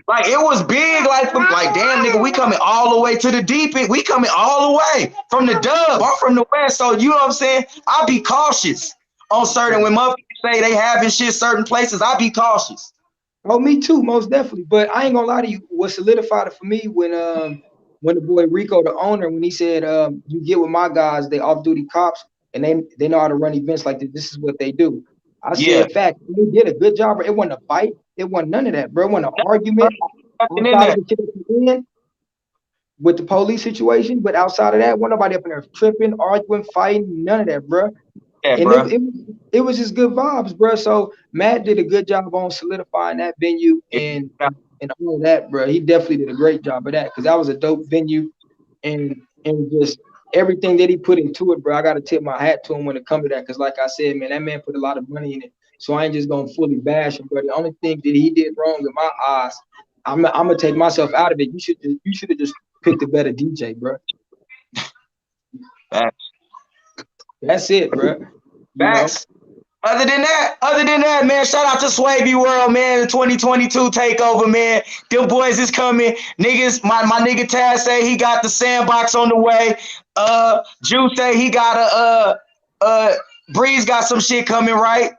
like, it was big. Like damn, nigga, we coming all the way to the deep end. We coming all the way from the dub. I'm from the west, so you know what I'm saying. I be cautious on certain, when motherfuckers say they having shit certain places. I be cautious. Oh, me too, most definitely. But I ain't gonna lie to you. What solidified it for me when the boy Rico, the owner, when he said, "You get with my guys, they off-duty cops, and they know how to run events like this. This is what they do." I said, in fact, they did a good job. It wasn't a fight. It wasn't none of that, bro. It wasn't an argument with the police situation. But outside of that, wasn't nobody up in there tripping, arguing, fighting, none of that, bro. Yeah, and it was just good vibes, bro. So Matt did a good job on solidifying that venue and all of that, bro. He definitely did a great job of that, because that was a dope venue, and just everything that he put into it, bro. I gotta tip my hat to him when it comes to that, because like I said, man, that man put a lot of money in it. So I ain't just gonna fully bash him, bro. The only thing that he did wrong in my eyes, I'm gonna take myself out of it. You should have just picked a better DJ, bro. That's it, bro. Facts. Other than that, man, shout out to Swavy World, man. The 2022 takeover, man. Them boys is coming. Niggas, my nigga Taz say he got the sandbox on the way. Juice say he got Breeze got some shit coming, right?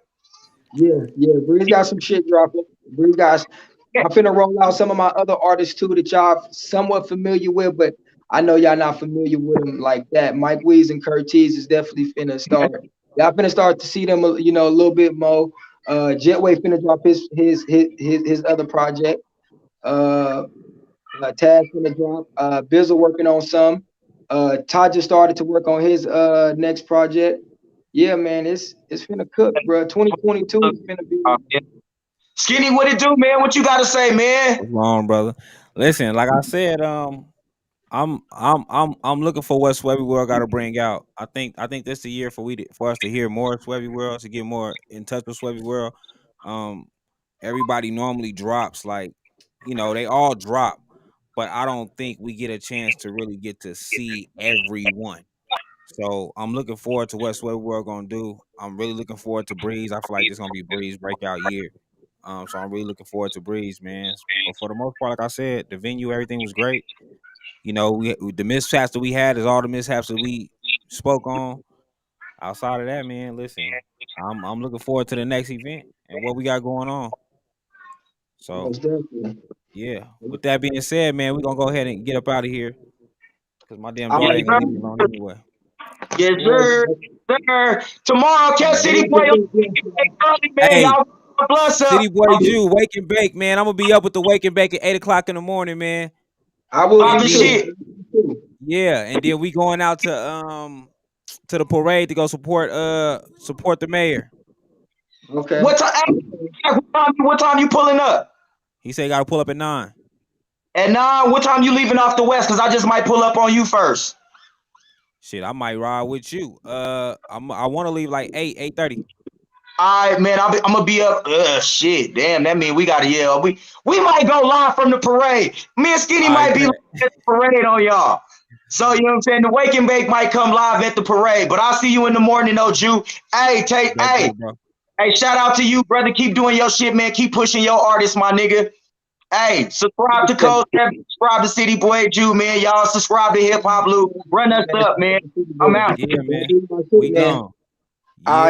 Yeah. Breeze got some shit dropping. I'm finna roll out some of my other artists too that y'all somewhat familiar with, but I know y'all not familiar with them like that. Mike Weez and Curtiz is definitely finna start. Y'all finna start to see them, you know, a little bit more. Jetway finna drop his other project. Taz finna drop. Bizzle working on some. Todd just started to work on his next project. Yeah, man, it's finna cook, bro. 2022 is finna be. Skinny, what it do, man? What you gotta say, man? What's wrong, brother? Listen, like I said, I'm looking for what Swavy World got to bring out. I think this is the year for us to hear more Swavy World, to get more in touch with Swavy World. Everybody normally drops, like, you know, they all drop, but I don't think we get a chance to really get to see everyone. So I'm looking forward to what Swavy World gonna do. I'm really looking forward to Breeze. I feel like it's gonna be Breeze breakout year. So I'm really looking forward to Breeze, man. But for the most part, like I said, the venue, everything was great. You know, the mishaps that we had is all the mishaps that we spoke on. Outside of that, man, listen, I'm looking forward to the next event and what we got going on. So, yeah. With that being said, man, we're gonna go ahead and get up out of here, because my damn daughter ain't gonna leave me alone anyway. Yes, sir. Tomorrow, catch City Boy. Hey, City Boy Jew, wake and bake, man. I'm gonna be up with the wake and bake at 8 o'clock in the morning, man. I will be shit. Yeah, and then we going out to the parade to go support the mayor. Okay. What time you pulling up? He said got to pull up at 9. At 9, what time you leaving off the west? Because I just might pull up on you first. Shit, I might ride with you. I want to leave like 8:30. All right, man. I'm gonna be up. Shit, damn. That mean we gotta yell. We might go live from the parade. Me and Skinny might be at the parade on y'all. So you know what I'm saying. The Wake and Bake might come live at the parade, but I'll see you in the morning, though, Jew. Hey, hey, shout out to you, brother. Keep doing your shit, man. Keep pushing your artist, my nigga. Hey, subscribe to Coach Kevin, subscribe to City Boy Jew, man. Y'all subscribe to Hip Hop Loop. Run us up, man. I'm out. Yeah, man. We gone. All right.